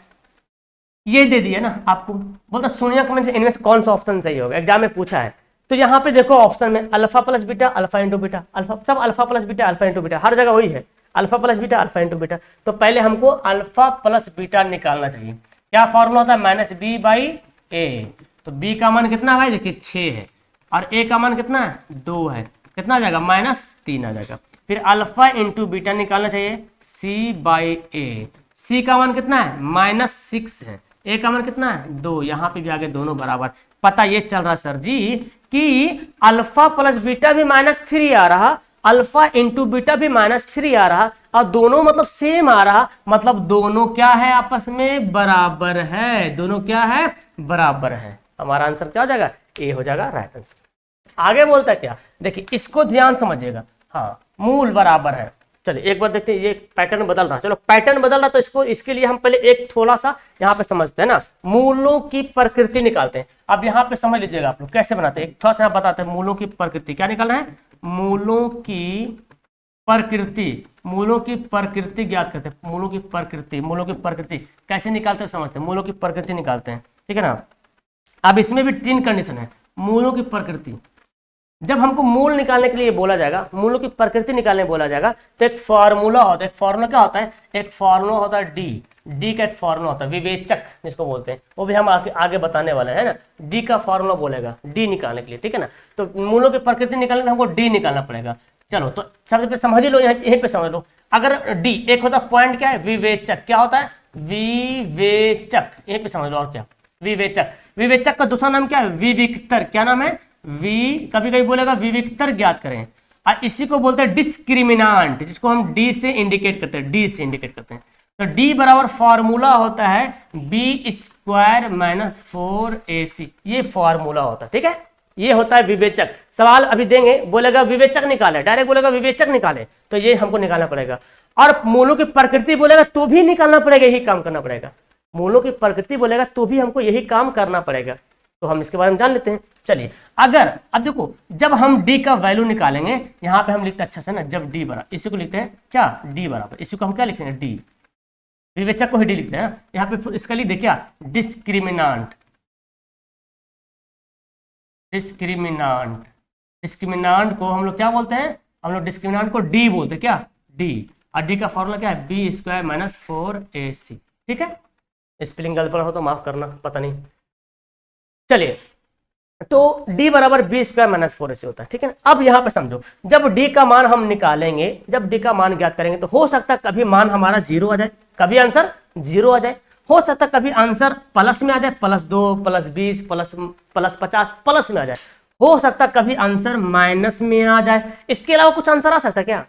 ये दे दिया ना आपको, बोलता शून्य में से इनमें से कौन सा ऑप्शन सही होगा, एग्जाम में पूछा है, तो यहाँ पे देखो ऑप्शन में alpha plus beta, alpha into beta, alpha सब alpha plus beta, alpha into beta, हर जगह वही है alpha plus beta, alpha into beta, तो पहले हमको अल्फा प्लस बीटा निकालना चाहिए। क्या फॉर्मूला होता है -b/a, तो b का मान कितना भाई देखिए 6 है और a का मान कितना है 2 है, कितना आ जाएगा -3 आ जाएगा। फिर अल्फा इंटू बीटा निकालना चाहिए c/a, c का मान कितना है -6 है, a का मान कितना है 2, यहाँ पे भी आगे दोनों बराबर। पता ये चल रहा सर जी कि अल्फा प्लस बीटा भी -3 आ रहा अल्फा इंटू बीटा भी -3 आ रहा और दोनों मतलब सेम आ रहा, मतलब दोनों क्या है आपस में बराबर है, दोनों क्या है बराबर है। हमारा आंसर क्या हो जाएगा, ए हो जाएगा राइट आंसर। आगे बोलता है क्या, देखिए इसको ध्यान समझिएगा। हाँ मूल बराबर है, चलिए एक बार देखते हैं, ये पैटर्न बदल रहा, चलो पैटर्न बदल रहा तो इसको, इसके लिए हम पहले एक थोड़ा सा यहाँ पे समझते हैं ना, मूलों की प्रकृति निकालते हैं। अब यहाँ पे समझ लीजिएगा आप लोग कैसे बनाते हैं, एक थोड़ा सा बताते हैं। मूलों की प्रकृति क्या निकालना है, मूलों की प्रकृति, मूलों की प्रकृति ज्ञात करते हैं। मूलों की प्रकृति, मूलों की प्रकृति कैसे निकालते हैं समझते हैं, मूलों की प्रकृति निकालते हैं, ठीक है ना। अब इसमें भी 3 कंडीशन है मूलों की प्रकृति। जब हमको मूल निकालने के लिए बोला जाएगा, मूलों की प्रकृति निकालने बोला जाएगा, तो एक फार्मूला होता है। एक फार्मूला क्या होता है, एक फार्मूला होता है डी का एक फार्मूला होता है विवेचक जिसको बोलते हैं, वो भी हम आगे बताने वाले हैं ना। डी का फार्मूला बोलेगा डी निकालने के लिए, ठीक है ना। तो मूलों की प्रकृति निकालने के लिए हमको डी निकालना पड़ेगा। चलो तो सबसे पहले समझ लो, यहीं पे समझ लो। अगर डी एक होता है पॉइंट, क्या है विवेचक, क्या होता है विवेचक, यहीं पे समझ लो। और क्या विवेचक, विवेचक का दूसरा नाम क्या है विविक्तर, क्या नाम है कभी कभी बोलेगा विविक्तर ज्ञात करें। और इसी को बोलते हैं डिस्क्रिमिनांट, जिसको हम डी से इंडिकेट करते हैं, डी से इंडिकेट करते हैं। तो डी बराबर फॉर्मूला होता है बी स्क्वायर माइनस 4ac, ये फॉर्मूला होता है, ठीक है। ये होता है विवेचक। सवाल अभी देंगे, बोलेगा विवेचक निकाले, डायरेक्ट बोलेगा विवेचक निकाले, तो ये हमको निकालना पड़ेगा। और मूलों की प्रकृति बोलेगा तो भी निकालना पड़ेगा, यही काम करना पड़ेगा। मूलों की प्रकृति बोलेगा तो भी हमको यही काम करना पड़ेगा, तो हम इसके बारे में जान लेते हैं। चलिए अगर अब देखो, जब हम डी का वैल्यू निकालेंगे, यहाँ पे हम लिखते हैं अच्छा से ना, जब डी बराबर, इसी को लिखते हैं क्या डी बराबर, इसी को हम क्या लिखते हैं डी, विवेचक को ही डी लिखते हैं ना। यहाँ पे इसका लिख दे क्या डिस्क्रिमिनांट, डिस्क्रिमिनांट, डिस्क्रिमिनांट को हम लोग क्या बोलते हैं, हम लोग डिस्क्रिमिनांट को डी बोलते हैं, क्या डी। और डी का फॉर्मूला क्या है बी स्क्वायर माइनस 4ac, ठीक है। स्पेलिंग गलत हो तो माफ करना, पता नहीं। चलिए तो d बराबर बी स्क्वायर माइनस 4ac होता है, ठीक है ना। अब यहाँ पे समझो, जब d का मान हम निकालेंगे, जब d का मान ज्ञात करेंगे, तो हो सकता है कभी मान हमारा 0 आ जाए, कभी आंसर 0 आ जाए, हो सकता है कभी आंसर प्लस में आ जाए, +2 +20 +50 प्लस में आ जाए, हो सकता है कभी आंसर माइनस में आ जाए। इसके अलावा कुछ आंसर आ सकता है क्या,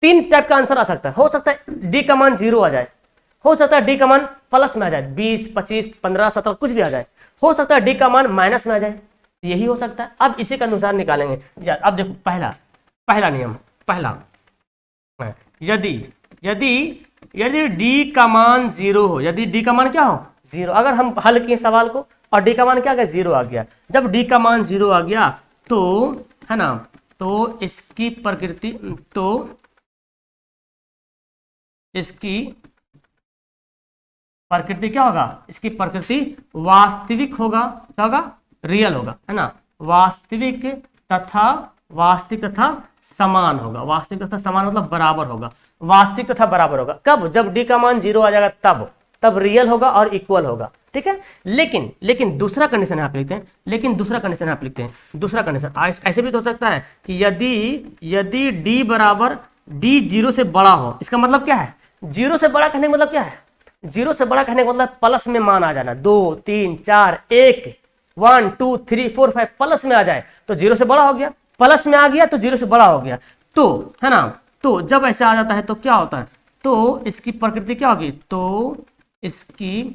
3 टाइप का आंसर आ सकता है। हो सकता है डी का मान 0 आ जाए, हो सकता है डी का मान प्लस में आ जाए, 20 25 15 17 कुछ भी आ जाए, हो सकता है डी का मान माइनस में आ जाए, यही हो सकता है। अब इसी के अनुसार निकालेंगे। अब देखो पहला नियम, पहला यदि यदि यदि डी का मान 0 हो, यदि डी का मान क्या हो 0, अगर हम हल किए सवाल को और डी का मान क्या आ गया 0 आ गया, जब डी का मान 0 आ गया तो है ना, तो इसकी प्रकृति, तो इसकी प्रकृति क्या होगा, इसकी प्रकृति वास्तविक होगा, क्या होगा रियल होगा, है ना। वास्तविक तथा समान होगा, वास्तविक तथा समान मतलब बराबर होगा, वास्तविक तथा बराबर होगा। कब, जब डी का मान 0 आ जाएगा, तब रियल होगा और इक्वल होगा, ठीक है। लेकिन दूसरा कंडीशन यहाँ पे लिखते हैं, लेकिन दूसरा कंडीशन यहाँ पे लिखते हैं, दूसरा कंडीशन ऐसे भी तो हो सकता है कि यदि डी बराबर डी 0 से बड़ा हो, इसका मतलब क्या है 0 से बड़ा कहने का मतलब क्या है, 0 से बड़ा कहने का मतलब प्लस में मान आ जाना, 2 3 4 1 1 2 3 4 5 प्लस में आ जाए तो 0 से बड़ा हो गया, प्लस में आ गया तो 0 से बड़ा हो गया, तो है ना। तो जब ऐसे आ जाता है तो क्या होता है, तो इसकी प्रकृति क्या होगी, तो इसकी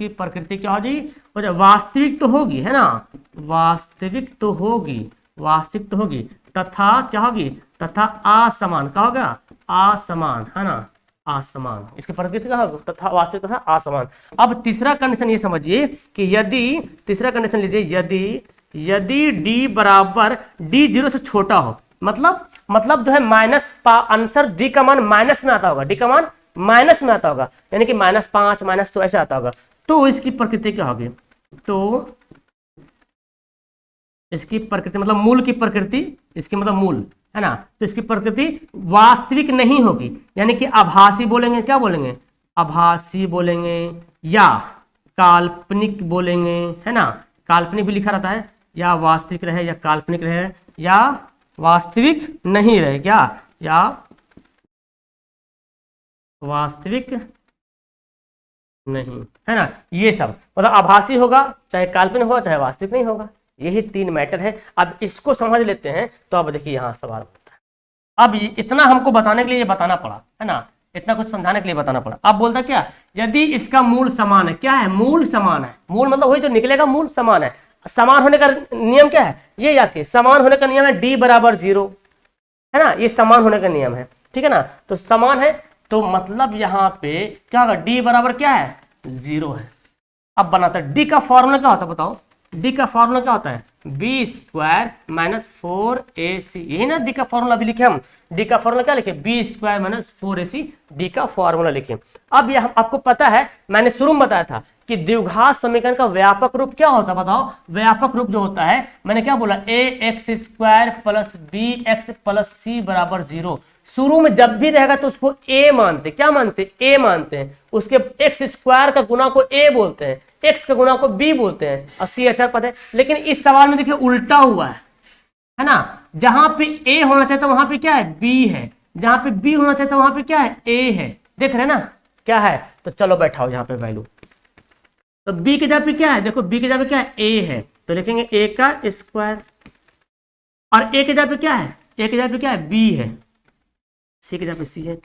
प्रकृति क्या होगी, वास्तविक तो होगी, है ना, वास्तविक तो होगी तथा क्या होगी, तथा असमान, क्या होगा असमान, है ना, असमान, इसकी प्रकृति क्या होगा तथा वास्तविक तथा असमान। अब तीसरा कंडीशन ये समझिए कि तीसरा कंडीशन लीजिए, यदि डी बराबर डी 0 से छोटा हो, मतलब जो है माइनस आंसर डी का मान माइनस में आता होगा, डी का मान माइनस में आता होगा, यानी कि -5 -2 ऐसे आता होगा, तो इसकी प्रकृति क्या होगी, तो इसकी प्रकृति मतलब मूल की प्रकृति, इसकी मतलब मूल, है ना, तो इसकी प्रकृति वास्तविक नहीं होगी, यानी कि आभासी बोलेंगे, क्या बोलेंगे आभासी बोलेंगे या काल्पनिक बोलेंगे, है ना, काल्पनिक भी लिखा रहता है, या वास्तविक रहे या काल्पनिक रहे या वास्तविक नहीं रहे, क्या या वास्तविक नहीं, है ना, ये सब मतलब आभासी होगा, चाहे काल्पनिक होगा चाहे वास्तविक नहीं होगा, यही 3 मैटर है। अब इसको समझ लेते हैं तो अब देखिए यहाँ सवाल होता है। अब इतना हमको बताने के लिए ये बताना पड़ा है ना, इतना कुछ समझाने के लिए बताना पड़ा। अब बोलता क्या, यदि इसका मूल समान है, क्या है मूल समान है, मूल मतलब वही जो निकलेगा मूल समान है। समान होने का नियम क्या है, ये याद कीजिए, समान होने का नियम है d बराबर 0, है ना, ये समान होने का नियम है, ठीक है ना। तो समान है तो मतलब यहाँ पे क्या होगा, d बराबर क्या है 0 है। अब बनाता है d का फॉर्मूला क्या होता है बताओ, d का फॉर्मूला क्या होता है बी स्क्वायर माइनस 4ac, यही ना d का फॉर्मूला भी लिखे हम। d का फॉर्मूला क्या लिखे, B square minus 4ac, d का फॉर्मूला लिखे। अब यह आपको पता है, मैंने शुरू में बताया था कि द्विघात समीकरण का व्यापक रूप क्या होता है बताओ। व्यापक रूप जो होता है, मैंने क्या बोला, ax square plus bx plus c बराबर 0। शुरू में जब भी रहेगा तो उसको a मानते, क्या मानते, a मानते हैं। उसके x स्क्वायर का गुना को a बोलते हैं, x का गुना को b बोलते हैं, और c अचर पद है। लेकिन इस सवाल में देखिए उल्टा हुआ है ना, जहां पे a होना चाहिए था वहां पे क्या है b है, जहां पे b होना चाहिए था वहां पे क्या है a है। देख रहे हैं ना क्या है, तो चलो बैठाओ यहाँ पे वैल्यू। तो b की जगह पे क्या है, देखो b की जगह पे क्या है a है, तो लिखेंगे a का स्क्वायर, और a की जगह पे क्या है, a की जगह पे क्या है b है, c की जगह पे c है।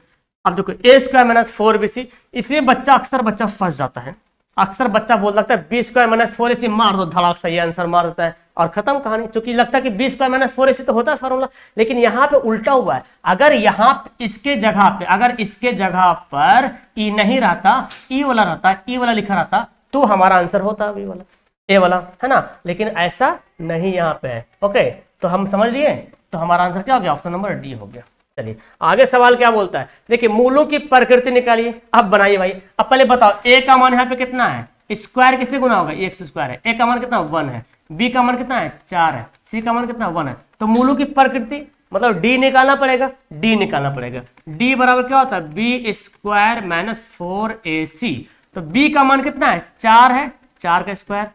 अब देखो a स्क्वायर माइनस 4bc, इसमें बच्चा अक्सर बच्चा फंस जाता है, अक्सर बच्चा बोल लगता है बी स्क्वायर माइनस 4ac मार दो, धड़ाक सही आंसर मार देता है और खत्म कहानी। चूंकि लगता है कि बी स्क्वायर माइनस 4ac तो होता है फॉर्मूला, लेकिन यहाँ पे उल्टा हुआ है। अगर यहाँ इसके जगह पे, अगर इसके जगह पर ई नहीं रहता, ई वाला रहता, ई वाला लिखा रहता, तो हमारा आंसर होता बी वाला, ए वाला, है ना। लेकिन ऐसा नहीं यहाँ पे है। ओके, तो हम समझ लिए, तो हमारा आंसर क्या हो गया, ऑप्शन नंबर डी हो गया। चलिए आगे सवाल क्या बोलता है, देखिए मूलों की प्रकृति निकालिए। अब बनाइए भाई, अब पहले बताओ a का मान यहाँ पे कितना है, स्क्वायर किससे गुना होगा, x स्क्वायर है, a का मान कितना 1 है, b का मान कितना है 4 है, c का मान कितना 1 है। तो मूलों की प्रकृति मतलब d निकालना पड़ेगा, d निकालना पड़ेगा। d बराबर क्या होता है, b स्क्वायर माइनस 4ac। तो b का मान कितना है 4 है, 4 का स्क्वायर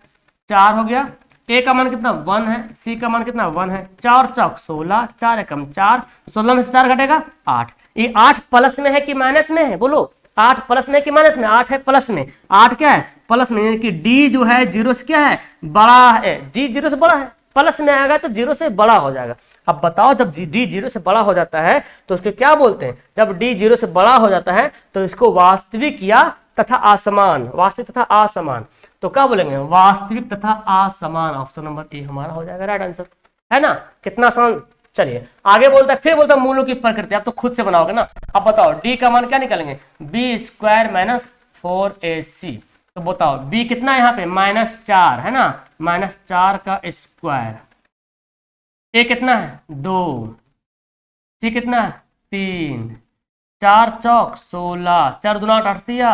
4 हो गया, a का मान कितना 1 है, c का मान कितना 1 है, 4 चौक 16, 4 एकम 4, 16 में से 4 घटेगा 8। ये 8 प्लस में है कि माइनस में है, बोलो 8 प्लस में है कि माइनस में, 8 है प्लस में, 8 क्या है प्लस में, यानी कि d जो है 0 से क्या है बड़ा है, d 0 से बड़ा है, प्लस में आएगा तो 0 से बड़ा हो जाएगा। अब बताओ जब d 0 से बड़ा हो जाता है तो उसको क्या बोलते हैं, जब d 0 से बड़ा हो जाता है तो इसको वास्तविक या तथा असमान, वास्तविक तथा असमान, तो क्या बोलेंगे वास्तविक तथा असमान। ऑप्शन नंबर ए हमारा हो जाएगा राइट आंसर, है ना, कितना आसान। चलिए आगे बोलता है, फिर बोलता है मूलों की प्रकृति, आप तो खुद से बनाओगे ना। अब बताओ d का मान क्या निकालेंगे, बी स्क्वायर माइनस 4ac। तो बताओ b कितना है यहाँ पे -4 है ना, -4 का स्क्वायर, a कितना है 2, c कितना है 3, 4 चौक 16, 4 दूना 8 दिया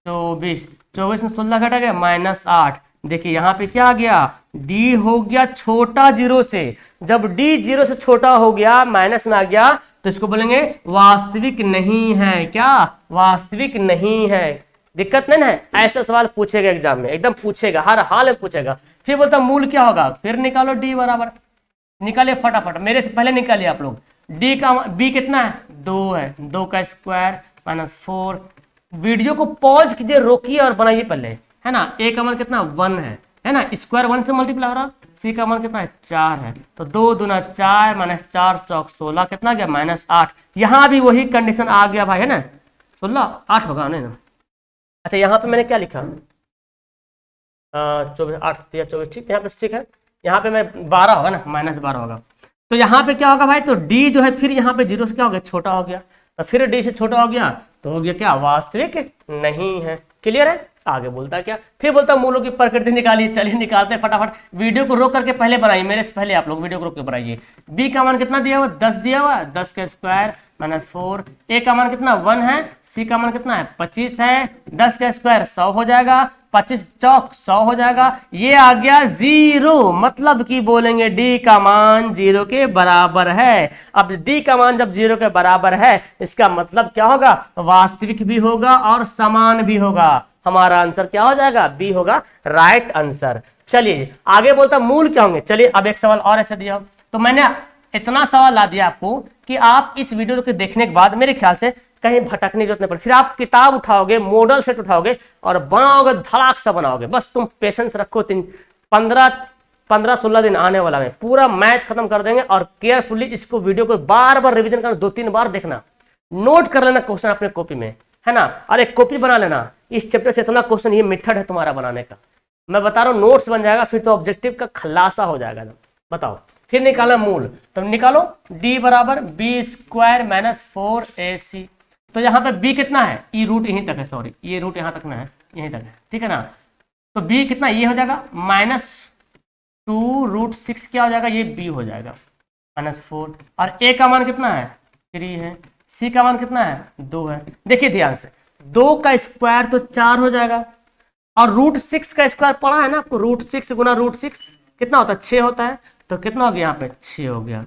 24, 24 में 16 घटा गया -8। देखिए यहाँ पे क्या आ गया, d हो गया छोटा 0 से, जब d 0 से छोटा हो गया माइनस में आ गया तो इसको बोलेंगे वास्तविक नहीं है, क्या वास्तविक नहीं है। दिक्कत नहीं है, ऐसा सवाल पूछेगा एग्जाम में, एकदम पूछेगा, हर हाल में पूछेगा। फिर बोलता मूल क्या होगा, फिर निकालो d बराबर, निकालिए फटाफट, मेरे से पहले निकालिए आप लोग। d का b कितना है 2 है, 2 का स्क्वायर -4। वीडियो को पॉज कीजिए, रोकिए और बनाइए पहले, है ना। a का मान कितना 1 है ना, स्क्वायर 1 से मल्टीप्लाई हो रहा, c का मान कितना है 4 है, तो 2 दूना 4 -4 चौक 16 कितना गया -8। यहाँ भी वही कंडीशन आ गया भाई, है ना, 16 8 होगा नहीं ना। अच्छा यहाँ पे मैंने क्या लिखा 24 8 दिया 24, ठीक यहाँ पे ठीक है, यहाँ पे मैं 12 होगा ना, -12 होगा। तो यहाँ पे क्या होगा भाई, तो d जो है फिर यहाँ पे 0 से क्या हो गया छोटा हो गया, तो फिर d से छोटा हो गया तो हो गया क्या वास्तविक नहीं है। क्लियर है, आगे बोलता है क्या, फिर बोलता है मूलों की प्रकृति निकालिए। चलिए निकालते हैं फटाफट, वीडियो को रोक करके पहले बनाइए, मेरे से पहले आप लोग वीडियो को रोक के बनाइए। b का मान कितना दिया हुआ 10 दिया हुआ, 10 का स्क्वायर -4। a का मान कितना 1 है, c का मान कितना है 25 है, 10 का स्क्वायर 100 हो जाएगा, 25 चौक 100 हो जाएगा, ये आ गया 0, मतलब कि बोलेंगे d का मान 0 के बराबर है। अब d का मान जब 0 के बराबर है इसका मतलब क्या होगा, वास्तविक भी होगा और समान भी होगा। हमारा आंसर क्या हो जाएगा, बी होगा राइट आंसर। चलिए आगे बोलता मूल क्या होंगे। चलिए अब एक सवाल और ऐसे दिया, तो मैंने इतना सवाल ला दिया आपको कि आप इस वीडियो को देखने के बाद मेरे ख्याल से कहीं भटकने की जरूरत नहीं पड़े, फिर आप किताब उठाओगे, मॉडल सेट उठाओगे और बनाओगे, धड़ाक सा बनाओगे। बस तुम पेशेंस रखो, 15 15-16 दिन आने वाला में पूरा मैथ खत्म कर देंगे और केयरफुली इसको वीडियो को बार बार रिवीजन करना, 2-3 बार देखना, नोट कर लेना क्वेश्चन अपने कॉपी में, है ना, और एक कॉपी बना लेना। इस चैप्टर से इतना क्वेश्चन, ये मेथड है तुम्हारा बनाने का, मैं बता रहा हूँ, नोट्स बन जाएगा, फिर तो ऑब्जेक्टिव का खुलासा हो जाएगा। बताओ, फिर निकालना मूल, तो निकालो d बराबर b² - 4ac। तो यहाँ पे b कितना है, ई रूट यहीं तक है, सॉरी ये रूट यहाँ तक ना है, यहीं तक है, ठीक है ना। तो b कितना, ये हो जाएगा -2√6, क्या हो जाएगा, ये b हो जाएगा -4। और a का मान कितना है, 3 है, c का मान कितना है, 2 है। देखिए ध्यान से, 2 का स्क्वायर तो 4 हो जाएगा, और √6 का स्क्वायर पढ़ा है ना आपको, √6 गुना √6 कितना होता है, 6 होता है। तो कितना हो गया, यहाँ पे 6 हो गया,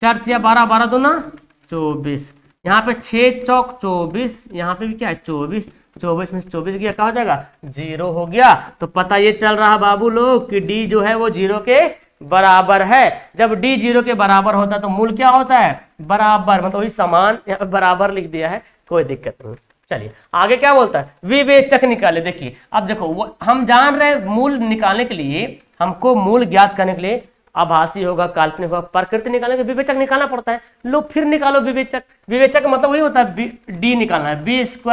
4 तिया 12, 12 दूना 24, यहाँ पे 6 चौक 24, यहाँ पे भी क्या है 24, 24 में से 24 गया, क्या हो जाएगा 0 हो गया। तो पता ये चल रहा बाबू लोग कि d जो है वो 0 के बराबर है। जब d 0 के बराबर होता है तो मूल क्या होता है, बराबर, मतलब वही समान, यहाँ पे बराबर लिख दिया है, कोई दिक्कत नहीं। चलिए आगे क्या बोलता है, विवेचक निकाले। देखिए अब देखो, हम जान रहे हैं मूल निकालने के लिए, हमको मूल ज्ञात करने के लिए आभासी होगा, काल्पनिक होगा, प्रकृति निकालने के विवेचक निकालना पड़ता है। लो फिर निकालो विवेचक। विवेचक का मतलब वही होता है, d निकालना है, b² -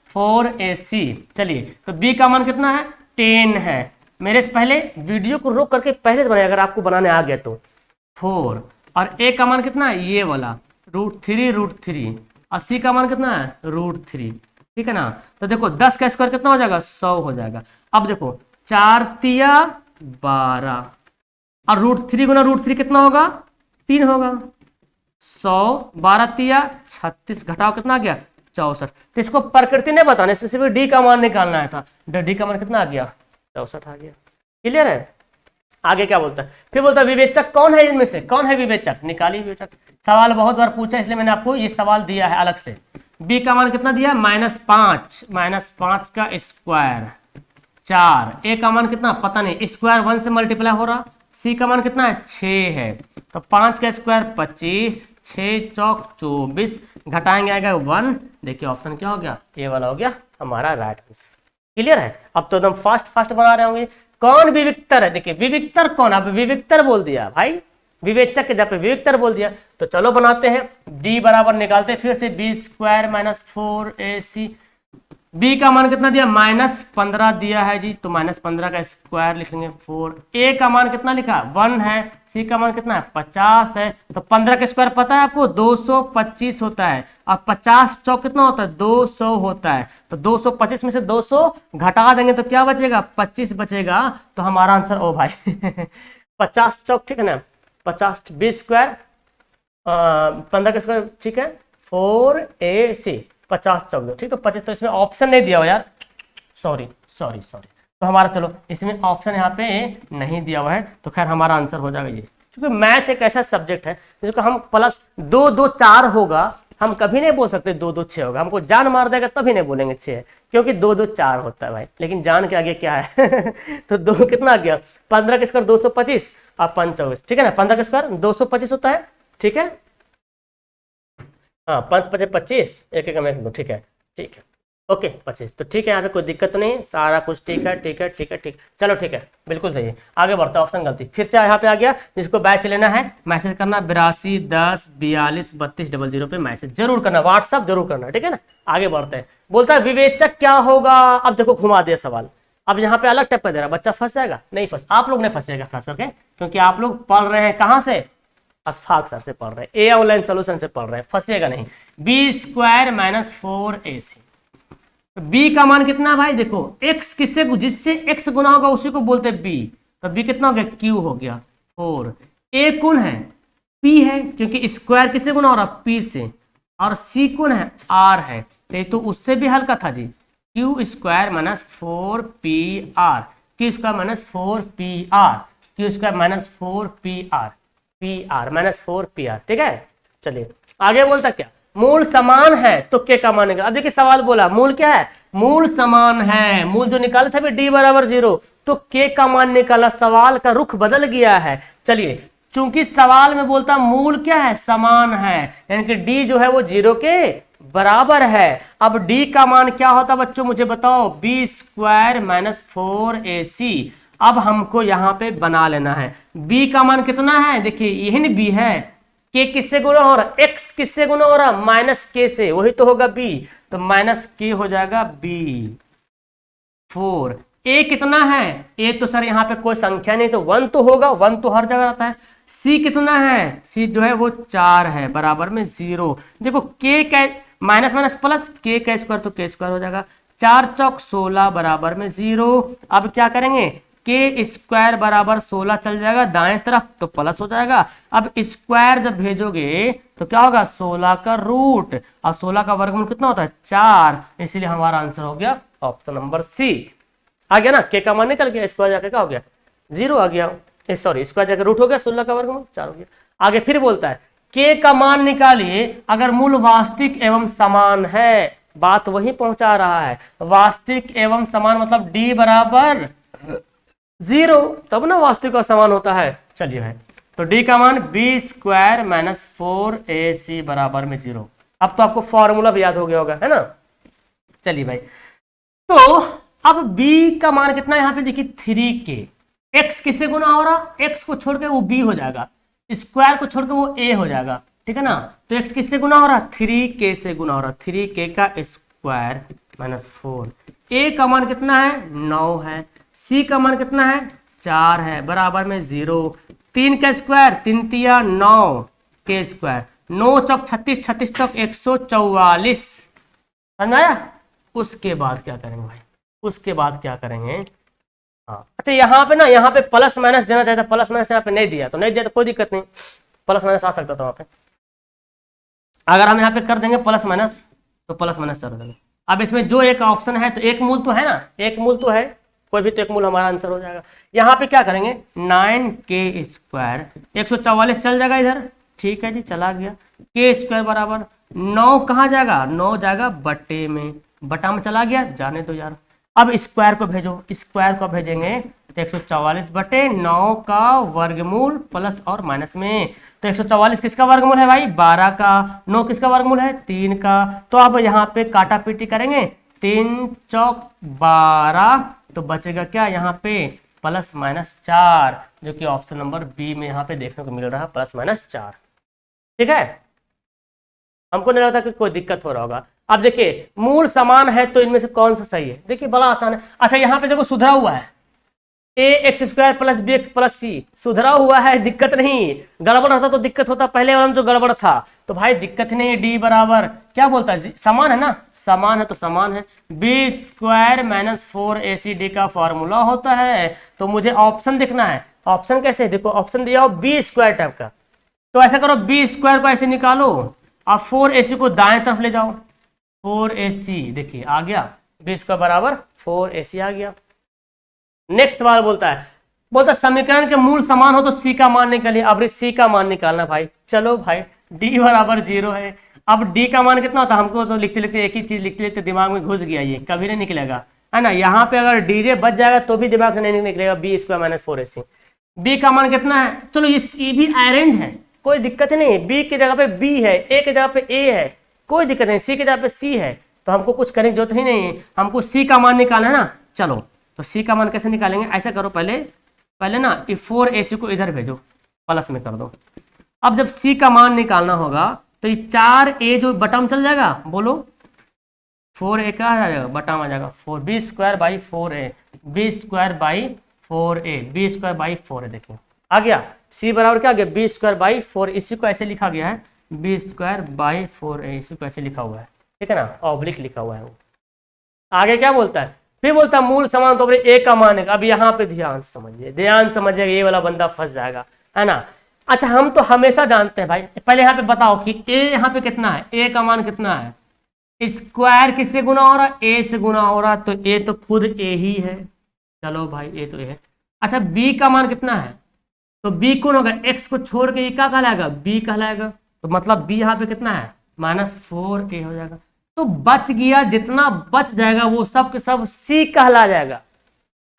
4ac। चलिए तो b का मान कितना है, 10 है। मेरे से पहले वीडियो को रोक करके पहले से बनाए, अगर आपको बनाने आ गया तो 4। और a का मान कितना है, ये वाला √3, और c का मान कितना है, √3, ठीक है ना। तो देखो 10 का स्क्वायर कितना हो जाएगा, 100 हो जाएगा। अब देखो 4 तिया 12, और √3 गुना √3 कितना होगा, 3 होगा, 100, 12 तिया 36, घटाओ कितना आ गया, 64। तो इसको प्रकृति ने बताना, स्पेसिफिक d का मान निकालना है था, d का मान कितना आ गया, 64 आ गया। क्लियर है। आगे क्या बोलता है, फिर बोलता है विवेचक कौन है, इनमें से कौन है विवेचक, निकालिए विवेचक। सवाल बहुत बार पूछा, इसलिए मैंने आपको ये सवाल दिया है अलग से। b का मान कितना दिया, -5 का स्क्वायर 4, a का मान कितना पता नहीं, स्क्वायर 1 से मल्टीप्लाई हो रहा, c का मान कितना है, 6 है। तो 5 का स्क्वायर 25, 6 चौक 24, घटाएंगे आएगा 1। देखिए ऑप्शन क्या हो गया, ये वाला हो गया हमारा राइट आंसर। क्लियर है। अब तो एकदम फास्ट बना रहे होंगे। कौन विविक्तर है, देखिए विविक्तर कौन, अब विविक्तर बोल दिया भाई, विवेचक के जब पे विविक्तर बोल दिया, तो चलो बनाते हैं। d बराबर निकालते हैं फिर से, b² - 4ac। b का मान कितना दिया, -15 दिया है जी, तो -15 का स्क्वायर लिखेंगे 4। a का मान कितना लिखा, 1 है। c का मान कितना है, 50 है। तो 15 का स्क्वायर पता है आपको, 225 होता है, और 50 चौक कितना होता है, 200 होता है। तो 225 में से 200 घटा देंगे तो क्या बचेगा, 25 बचेगा। तो हमारा आंसर, ओ भाई 50 चौक, ठीक है ना, 50, b² 15 का स्क्वायर, ठीक है, 4ac, 50 चौक दो, ठीक है, 25। तो इसमें ऑप्शन नहीं दिया हुआ यार, सॉरी। तो हमारा चलो इसमें ऑप्शन यहाँ पे नहीं दिया हुआ है, तो खैर हमारा आंसर हो जाएगा ये। क्योंकि मैथ एक ऐसा सब्जेक्ट है जिसको हम प्लस 2 2 4 होगा, हम कभी नहीं बोल सकते 2 2 6 होगा, हमको जान मार देगा तभी नहीं बोलेंगे 6 है, क्योंकि 2 2 4 होता है भाई। लेकिन जान के आगे क्या है तो 2 कितना आ गया, 15 का स्क्वायर 225 और 25, ठीक है ना, 15 का स्क्वायर 225 होता है, ठीक है, हाँ 5 5 25, एक एक में 2, ठीक है ओके 25। तो ठीक है, यहाँ पे कोई दिक्कत नहीं, सारा कुछ ठीक है। चलो ठीक है, बिल्कुल सही है। आगे बढ़ता है, ऑप्शन गलती फिर से यहाँ पे आ गया। जिसको बैच लेना है मैसेज करना 82 10 42 32 00 पे मैसेज जरूर करना, व्हाट्सअप जरूर करना, ठीक है ना। आगे बढ़ते हैं, बोलता है विवेचक क्या होगा। अब देखो घुमा दिया सवाल, अब यहाँ पे अलग टाइप का दे रहा, बच्चा फंस जाएगा, नहीं फंस, आप लोग नहीं फंसेगा खास करके, क्योंकि आप लोग पढ़ रहे हैं कहाँ से, अशफाक सर से पढ़ रहे हैं, ए ऑनलाइन सोल्यूशन से पढ़ रहे हैं, फंसिएगा नहीं। b² - 4ac, b का मान कितना भाई, देखो x किससे, जिससे x गुना होगा उसी को बोलते हैं b, तो b कितना हो गया, q हो गया 4। a कौन है, p है, क्योंकि स्क्वायर किससे गुना हो रहा, p से, और c कौन है, r है, तो उससे भी हल्का था जी, q² - 4pr, q² - 4pr, q² - 4pr, -4pr, ठीक है। चलिए आगे बोलता क्या, मूल समान है तो के का मान निकाल। अब देखिए सवाल बोला मूल क्या है, मूल समान है, मूल जो निकाले थे d बराबर 0, तो के का मान निकाला, सवाल का रुख बदल गया है। चलिए चूंकि सवाल में बोलता मूल क्या है, समान है, यानी कि d जो है वो 0 के बराबर है। अब d का मान क्या होता बच्चों मुझे बताओ, b² - 4ac। अब हमको यहाँ पे बना लेना है b का मान कितना है, देखिए यही ना b है, k किससे गुना हो रहा है, x किससे गुना हो रहा है, माइनस k से, वही तो होगा b, तो माइनस k हो जाएगा b 4। a कितना है, a तो सर यहाँ पे कोई संख्या नहीं तो 1 तो होगा, 1 तो हर जगह आता है। c कितना है, c जो है वो 4 है, बराबर में 0। देखो k का माइनस माइनस प्लस, k का स्क्वायर तो k स्क्वायर हो जाएगा, 4 चौक 16 बराबर में 0। अब क्या करेंगे, के स्क्वायर बराबर 16 चल जाएगा दाएं तरफ तो प्लस हो जाएगा। अब स्क्वायर जब भेजोगे तो क्या होगा, 16 का रूट, और 16 का वर्गमूल कितना होता है 4, इसीलिए हमारा आंसर हो गया ऑप्शन नंबर सी। आ गया ना, के का मान निकल गया, स्क्वायर जाके क्या हो गया 0 आ गया, सॉरी स्क्वायर जाके रूट हो गया, 16 का वर्गमूल 4 हो गया। आगे फिर बोलता है के का मान निकालिए अगर मूल वास्तविक एवं समान है, बात वही पहुंचा रहा है, वास्तविक एवं समान मतलब d बराबर 0, तब ना वास्तविक और समान होता है। चलिए भाई, तो d का मान b स्क्वायर माइनस 4ac बराबर में 0। अब तो आपको फॉर्मूला भी याद हो गया होगा, है ना। चलिए भाई, तो अब b का मान कितना है, यहाँ पे देखिए 3k, x किससे गुना हो रहा, x को छोड़ के वो b हो जाएगा, स्क्वायर को छोड़ के वो a हो जाएगा, ठीक है ना। तो x किससे गुना हो रहा, 3k से गुना हो रहा, 3k का स्क्वायर माइनस 4। a का मान कितना है 9 है, c का मान कितना है 4 है, बराबर में 0। 3 का स्क्वायर 3 तिया 9 के स्क्वायर, 9 चौक 36, 36 चौक 144, समझ आया। उसके बाद क्या करेंगे भाई, उसके बाद क्या करेंगे, हाँ अच्छा यहाँ पे ना, यहाँ पे प्लस माइनस देना चाहिए था, प्लस माइनस यहाँ पे नहीं दिया, तो नहीं दिया तो कोई दिक्कत नहीं, प्लस माइनस आ सकता था वहाँ पे। अगर हम यहाँ पे कर देंगे प्लस माइनस तो प्लस माइनस चल देंगे। अब इसमें जो एक ऑप्शन है तो एक मूल तो है ना, एक मूल तो है, कोई भी तो एक मूल हमारा आंसर हो जाएगा। यहाँ पे क्या करेंगे 9k स्क्वायर 144 चल जाएगा इधर, ठीक है जी चला गया, के स्क्वायर बराबर 9 कहाँ जाएगा, 9 जाएगा बटे में, बटा में चला गया, जाने दो यार। अब स्क्वायर को भेजो, स्क्वायर को भेजेंगे तो 144 बटे 9 का वर्गमूल प्लस और माइनस में, तो 144 किसका वर्गमूल है भाई 12 का, 9 किसका वर्गमूल है 3 का। तो अब यहाँ पे काटा पीटी करेंगे, 3 चौक 12, तो बचेगा क्या यहाँ पे प्लस माइनस 4, जो कि ऑप्शन नंबर बी में यहाँ पे देखने को मिल रहा है प्लस माइनस 4, ठीक है। हमको नहीं लगता कि कोई दिक्कत हो रहा होगा। अब देखिए मूल समान है तो इनमें से कौन सा सही है, देखिए बड़ा आसान है। अच्छा यहाँ पे देखो सुधरा हुआ है, A X square plus B X plus C, सुधरा हुआ है, दिक्कत नहीं, गड़बड़ होता तो दिक्कत होता, पहले वाला जो गड़बड़ था, तो भाई दिक्कत नहीं। डी बराबर क्या बोलता है, समान है ना, समान है तो समान है, B square minus 4ac D का फॉर्मूला होता है। तो मुझे ऑप्शन देखना है, ऑप्शन कैसे, देखो ऑप्शन दिया हो बी स्क्वायर टाइप का, तो ऐसा करो बी स्क्वायर को ऐसे निकालो और 4ac को दाएं तरफ ले जाओ, 4ac देखिए आ गया, बी स्क्वायर बराबर 4ac आ गया। नेक्स्ट सवाल बोलता है समीकरण के मूल समान हो तो सी का मान निकालिए। अब सी का मान निकालना भाई, चलो भाई डी बराबर 0 है। अब डी का मान कितना होता है, हमको तो लिखते लिखते एक ही चीज लिखते लिखते दिमाग में घुस गया, ये कभी नहीं निकलेगा, है ना। यहाँ पे अगर डीजे बच जाएगा तो भी दिमाग से नहीं निकलेगा, B square minus 4ac। B का मान कितना है, चलो ये भी अरेंज है, कोई दिक्कत नहीं, बी की जगह पे बी है, ए की जगह पे ए है, कोई दिक्कत नहीं, सी की जगह पे सी है, तो हमको कुछ करने की जरूरत ही नहीं है, हमको सी का मान निकालना है ना। चलो तो सी का मान कैसे निकालेंगे, ऐसा करो पहले ना ये 4ac को इधर भेजो, प्लस में कर दो। अब जब सी का मान निकालना होगा तो ये 4a जो बटा में चल जाएगा, बोलो 4a का आ जाएगा, बटा में आ जाएगा 4 B square by 4a, B square by 4a, B square by 4a, देखिए आ गया। सी बराबर क्या आ गया, बी स्क्वायर बाई 4, इसी को ऐसे लिखा गया है बी स्क्वायर बाई 4a, इसी को ऐसे लिखा हुआ है, ठीक है ना, ऑब्लिक लिखा हुआ है वो। आगे क्या बोलता है, फिर बोलता है मूल समान तो ए का मान है। अब यहाँ पे ध्यान समझिए, ये वाला बंदा फंस जाएगा, है ना। अच्छा हम तो हमेशा जानते हैं भाई, पहले यहाँ पे बताओ कि ए यहाँ पे कितना है, ए का मान कितना है, स्क्वायर किससे गुना हो रहा है, ए से गुना हो रहा, तो ए तो खुद ए ही है, चलो भाई ए तो ए है। अच्छा बी का मान कितना है, तो बी कौन होगा, एक्स को छोड़ के ये क्या कहलाएगा, बी कहलाएगा, तो मतलब बी यहाँ पे कितना है -4a हो जाएगा। तो बच गया, जितना बच जाएगा वो सब के सब सी कहला जाएगा,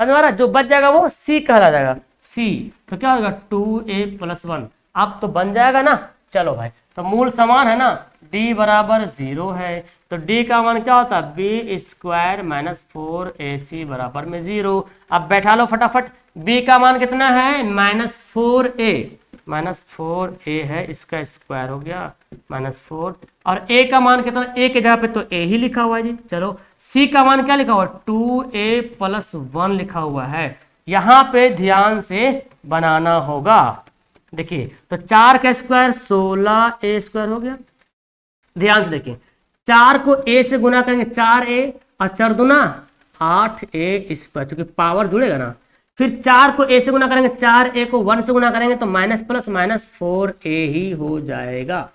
समझ में आ रहा है, जो बच जाएगा वो सी कहला जाएगा, सी। तो क्या होगा 2a + 1, अब तो बन जाएगा ना। चलो भाई तो मूल समान है ना, d बराबर 0 है, तो d का मान क्या होता है, बी स्क्वायर माइनस 4ac बराबर में 0। अब बैठा लो फटाफट, बी का मान कितना है -4a, -4a है, इसका स्क्वायर हो गया -4, और a का मान कितना, a के जगह पे तो a ही लिखा हुआ है जी। चलो c का मान क्या लिखा हुआ है 2a+1 लिखा हुआ है, यहां पे ध्यान से बनाना होगा। देखिए तो 4 का स्क्वायर 16a² हो गया, ध्यान से देखिए 4 को a से गुना करेंगे 4a और 4 दूना 8a², चूंकि पावर जुड़ेगा ना, फिर 4 को a से गुना करेंगे 4a को 1 से गुना करेंगे तो -+-4a ही हो जाएगा।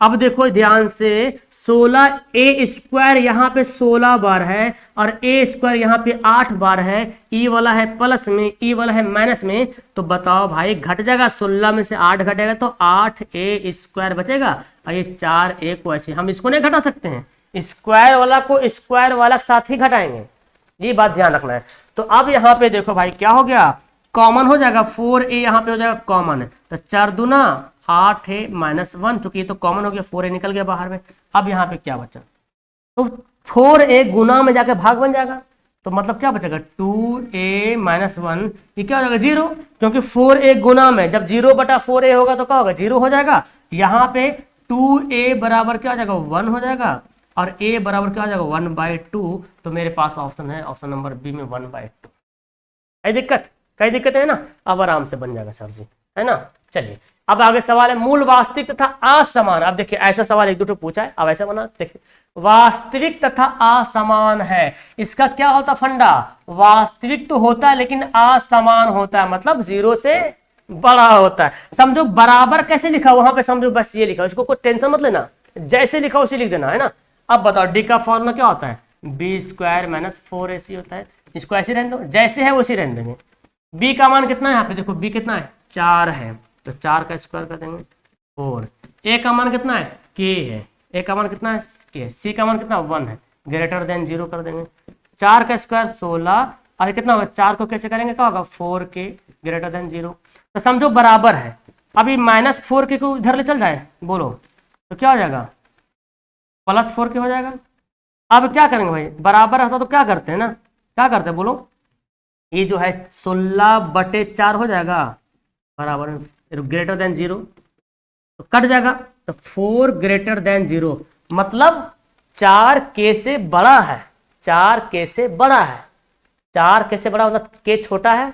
अब देखो ध्यान से 16a² यहाँ पे 16 बार है और a² यहाँ पे 8 बार है, e वाला है प्लस में, e वाला है माइनस में, तो बताओ भाई घट जाएगा, 16 में से 8 घटेगा तो 8a² बचेगा, और ये 4a को ऐसे हम इसको नहीं घटा सकते हैं, स्क्वायर वाला को स्क्वायर वाला के साथ ही घटाएंगे, ये बात ध्यान रखना है। तो अब यहाँ पे देखो भाई क्या हो गया, कॉमन हो जाएगा, 4a यहाँ पे हो जाएगा कॉमन है, तो 4 दूना 8a -1, चूंकि ये तो कॉमन हो गया 4a निकल गया बाहर में। अब यहाँ पे क्या बचा, तो 4a गुना में जाकर भाग बन जाएगा, तो मतलब क्या बचेगा 2a -1, ये क्या हो जाएगा 0, क्योंकि 4a गुना में जब 0/4a होगा तो क्या होगा 0 हो जाएगा। यहाँ पे 2a बराबर क्या हो जाएगा 1 हो जाएगा, और a बराबर क्या हो जाएगा 1/2, तो मेरे पास ऑप्शन है ऑप्शन नंबर बी में 1/2। कई दिक्कत है ना, अब आराम से बन जाएगा सर जी, है ना। चलिए अब आगे सवाल है मूल वास्तविक तथा असमान। अब देखिए ऐसा सवाल एक दो पूछा है, अब ऐसा बना देखिए वास्तविक तथा असमान है, इसका क्या होता फंडा, वास्तविक तो होता है लेकिन असमान होता है, मतलब 0 से बड़ा होता है। समझो बराबर कैसे लिखा वहां पे, समझो बस ये लिखा, इसको कोई टेंशन मत लेना, जैसे लिखा उसे लिख देना, है ना। अब बताओ डी का फॉर्मूला क्या होता है, b² - 4ac होता है, इसको ऐसे रहने दो, जैसे है वैसे रहने देंगे। b का मान कितना है, यहाँ पे देखो b कितना है 4 है, तो 4 का स्क्वायर कर देंगे 4। a का मान कितना है k है, a का मान कितना है k, c का मान कितना 1 है, >0 कर देंगे। 4 का स्क्वायर 16, और कितना होगा 4 को कैसे करेंगे, क्या होगा 4k >0, तो समझो बराबर है। अभी -4k को इधर ले चल जाए बोलो तो क्या हो जाएगा +4k हो जाएगा। अब क्या करेंगे भाई, बराबर रहता तो क्या करते हैं ना, क्या करते हैं बोलो, ये जो है 16/4 हो जाएगा बराबर >0, तो कट जाएगा, तो 4 <0, मतलब 4k से बड़ा है, 4k से बड़ा है, 4k से बड़ा मतलब k छोटा है,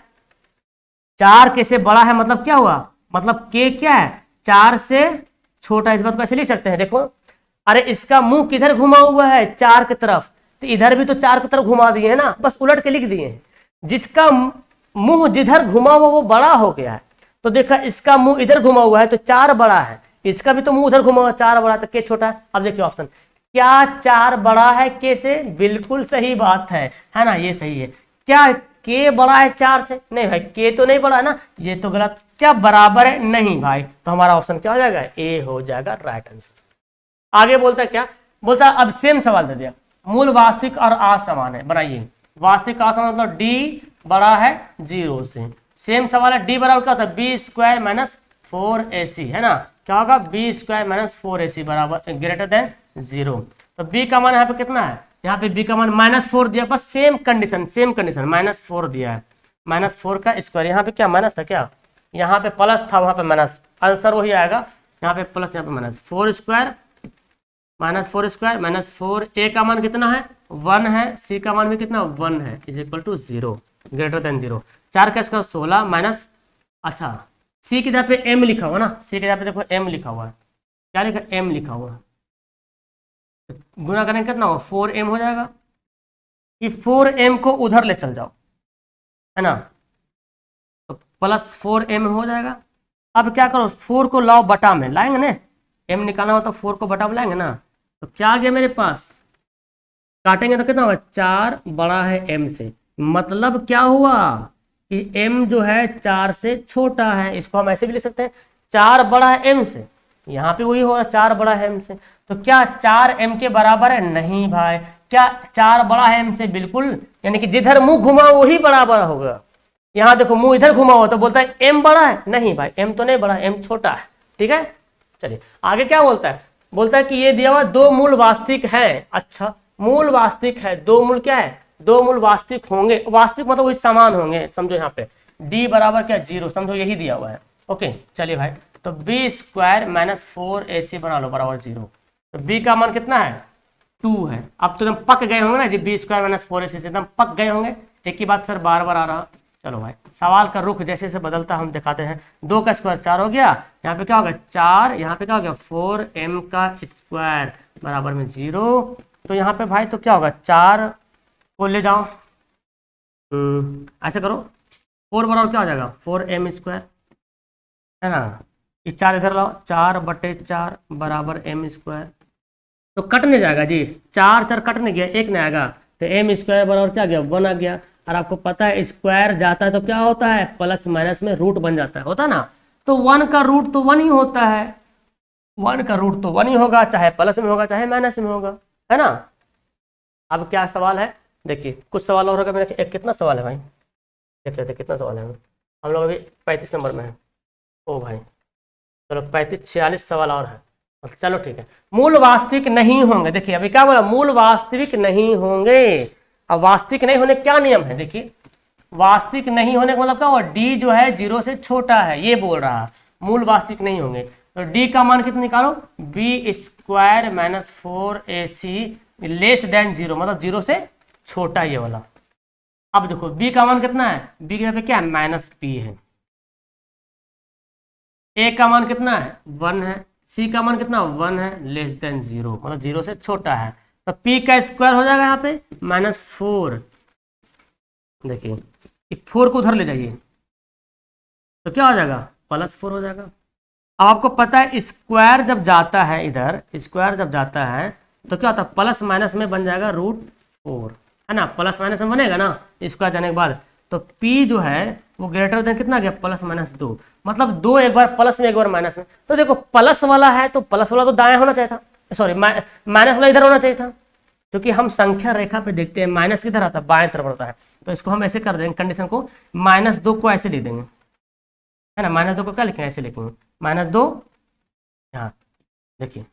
4k से बड़ा है मतलब क्या हुआ, मतलब k क्या है 4 से छोटा। इस बात को ऐसे लिख सकते हैं, देखो अरे इसका मुंह किधर घुमा हुआ है 4 की तरफ, तो इधर भी तो 4 की तरफ घुमा दिए है ना, बस उलट के लिख दिए हैं। जिसका मुंह जिधर घुमा हुआ वो बड़ा हो गया है, तो देखा इसका मुंह इधर घुमा हुआ है तो 4 बड़ा है, इसका भी तो मुंह उधर घुमा हुआ 4 बड़ा है, तो k छोटा है। अब देखिए ऑप्शन, क्या 4 बड़ा है k से, बिल्कुल सही बात है ना, ये सही है। क्या k बड़ा है 4 से, नहीं भाई k तो नहीं बड़ा है ना, ये तो गलत। क्या बराबर है, नहीं भाई, तो हमारा ऑप्शन क्या हो जाएगा ए हो जाएगा राइट आंसर। आगे बोलता है क्या, बोलता है अब सेम सवाल दे दिया, मूल वास्तविक और असमान है, बनाइए वास्तविक असमान मतलब d बड़ा है 0 से। सेम सवाल है d बराबर क्या होता है b² - 4ac, है ना, क्या होगा b² - 4ac बराबर >0। तो b का मान यहाँ पे कितना है, यहाँ पे b का मान -4 दिया, बस सेम कंडीशन -4 दिया है, -4 का स्क्वायर, यहाँ पे क्या माइनस था क्या, यहाँ पे प्लस था वहां पे माइनस, आंसर वही आएगा, यहाँ पे प्लस यहाँ पे माइनस, 4² -4 a का मान कितना है 1 है, c का मान भी कितना 1 है, = 0 >0। 4 का स्क्वायर 16 माइनस, अच्छा c की जगह पे m लिखा हुआ ना, c की जगह पे देखो m लिखा हुआ है, क्या लिखा m लिखा हुआ है, गुना करेंगे कितना होगा 4m हो जाएगा। कि 4m को उधर ले चल जाओ, है ना, तो +4m हो जाएगा। अब क्या करो 4 को लाओ बटा में लाएंगे ना, m निकालना हो तो 4 को बटा में लाएंगे ना, तो क्या आ गया मेरे पास, काटेंगे तो कितना होगा 4 बड़ा है m से, मतलब क्या हुआ कि m जो है 4 से छोटा है, इसको हम ऐसे भी लिख सकते हैं 4 बड़ा है m से, यहाँ पे वही हो रहा 4 बड़ा है m से, तो क्या 4 m के बराबर है, नहीं भाई, क्या 4 बड़ा है m से, बिल्कुल, यानी कि जिधर मुंह घुमा वही बराबर होगा। यहाँ देखो मुंह इधर घुमा हुआ तो बोलता है m बड़ा है, नहीं भाई m तो नहीं बड़ा, m छोटा है, ठीक है। चलिए आगे क्या बोलता है, बोलता है कि ये दिया हुआ 2 मूल वास्तविक है, अच्छा मूल वास्तविक है, 2 मूल क्या है, 2 मूल वास्तविक होंगे, वास्तविक मतलब वही समान होंगे, समझो यहाँ पे डी बराबर क्या 0, समझो यही दिया हुआ है। ओके चलिए भाई, तो बी स्क्वायर माइनस 4ac बना लो बराबर 0। तो बी का मान कितना है 2 है। अब तो एकदम पक गए होंगे ना जी, बी स्क्वायर माइनस 4ac से एकदम पक गए होंगे। एक ही बात सर बार बार आ रहा। चलो भाई सवाल का रुख जैसे जैसे बदलता हम दिखाते हैं। 2 का स्क्वायर 4 हो गया, यहाँ पे क्या हो गया 4, यहाँ पे क्या हो गया 4m का स्क्वायर बराबर में 0। तो यहाँ पे भाई तो क्या होगा 4 को ले जाओ, ऐसे करो 4 बराबर क्या हो जाएगा 4m स्क्वायर, है ना। ये 4 इधर लाओ, 4/4 बराबर m स्क्वायर। तो कट नहीं जाएगा जी, 4 कट नहीं गया, एक नहीं आएगा, तो m स्क्वायर बराबर क्या आ गया 1 आ गया। और आपको पता है स्क्वायर जाता है तो क्या होता है प्लस माइनस में रूट बन जाता है, होता ना। तो 1 का रूट तो 1 ही होता है, 1 का रूट तो 1 ही होगा, चाहे प्लस में होगा चाहे माइनस में होगा, है ना। अब क्या सवाल है देखिए, कुछ सवाल और होगा मेरा। एक कितना सवाल है भाई, देख लेते कितना सवाल है। हम लोग अभी 35 नंबर में है। ओ भाई चलो 35-46 सवाल और है। चलो ठीक है, मूल वास्तविक नहीं होंगे। देखिए अभी क्या बोला, मूल वास्तविक नहीं होंगे। अब वास्तविक नहीं होने क्या नियम है, देखिए वास्तविक नहीं होने का मतलब क्या हुआ, डी जो है 0 से छोटा है, ये बोल रहा। मूल वास्तविक नहीं होंगे तो डी का मान कितना निकालो, B square minus 4ac less than 0, मतलब 0 से छोटा ये वाला। अब देखो बी का मान कितना है, बी के यहाँ पे क्या है माइनस पी है, ए का मान कितना है 1 है, सी का मान कितना 1 है, लेस देन 0 मतलब 0 से छोटा है। तो p का स्क्वायर हो जाएगा यहाँ पे -4। देखिए 4 को उधर ले जाइए तो क्या हो जाएगा +4 हो जाएगा। अब आपको पता है स्क्वायर जब जाता है इधर, स्क्वायर जब जाता है तो क्या होता है प्लस माइनस में बन जाएगा √4, है ना। प्लस माइनस में बनेगा ना स्क्वायर जाने के बाद। तो p जो है वो ग्रेटर देन कितना गया +-2, मतलब 2 एक बार प्लस में एक बार माइनस में। तो देखो प्लस वाला है तो प्लस वाला तो दाएं होना चाहिए था, सॉरी माइनस वाला इधर होना चाहिए था, क्योंकि हम संख्या रेखा पे देखते हैं माइनस किधर आता है बाएं तरफ आता है। तो इसको हम ऐसे कर देंगे कंडीशन को, -2 को ऐसे लिख देंगे, है ना। -2 को क्या लिखेंगे ऐसे लिखेंगे -2, यहाँ देखिए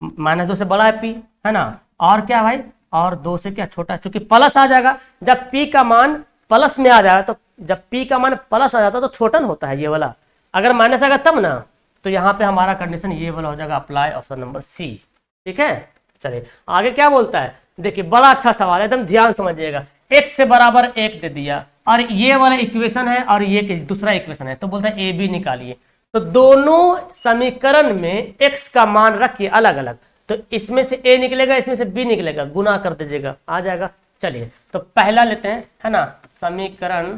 -2 से बड़ा है p, है ना। और क्या भाई, और 2 से क्या छोटा, चूंकि प्लस आ जाएगा जब p का मान प्लस में आ जाएगा, तो जब p का मान प्लस आ जाता है तो छोटन होता है ये वाला, अगर माइनस आएगा तब ना। तो यहाँ पे हमारा कंडीशन ये वाला हो जाएगा, अप्लाई ऑप्शन नंबर सी। ठीक है चलिए आगे क्या बोलता है, देखिए बड़ा अच्छा सवाल है, एकदम ध्यान समझिएगा। x से बराबर 1 दे दिया और ये वाला इक्वेशन है और ये दूसरा इक्वेशन है, तो बोलता है ए बी निकालिए। तो दोनों समीकरण में x का मान रखिए अलग अलग, तो इसमें से a निकलेगा इसमें से b निकलेगा, गुना कर दीजिएगा आ जाएगा। चलिए तो पहला लेते हैं, है ना, समीकरण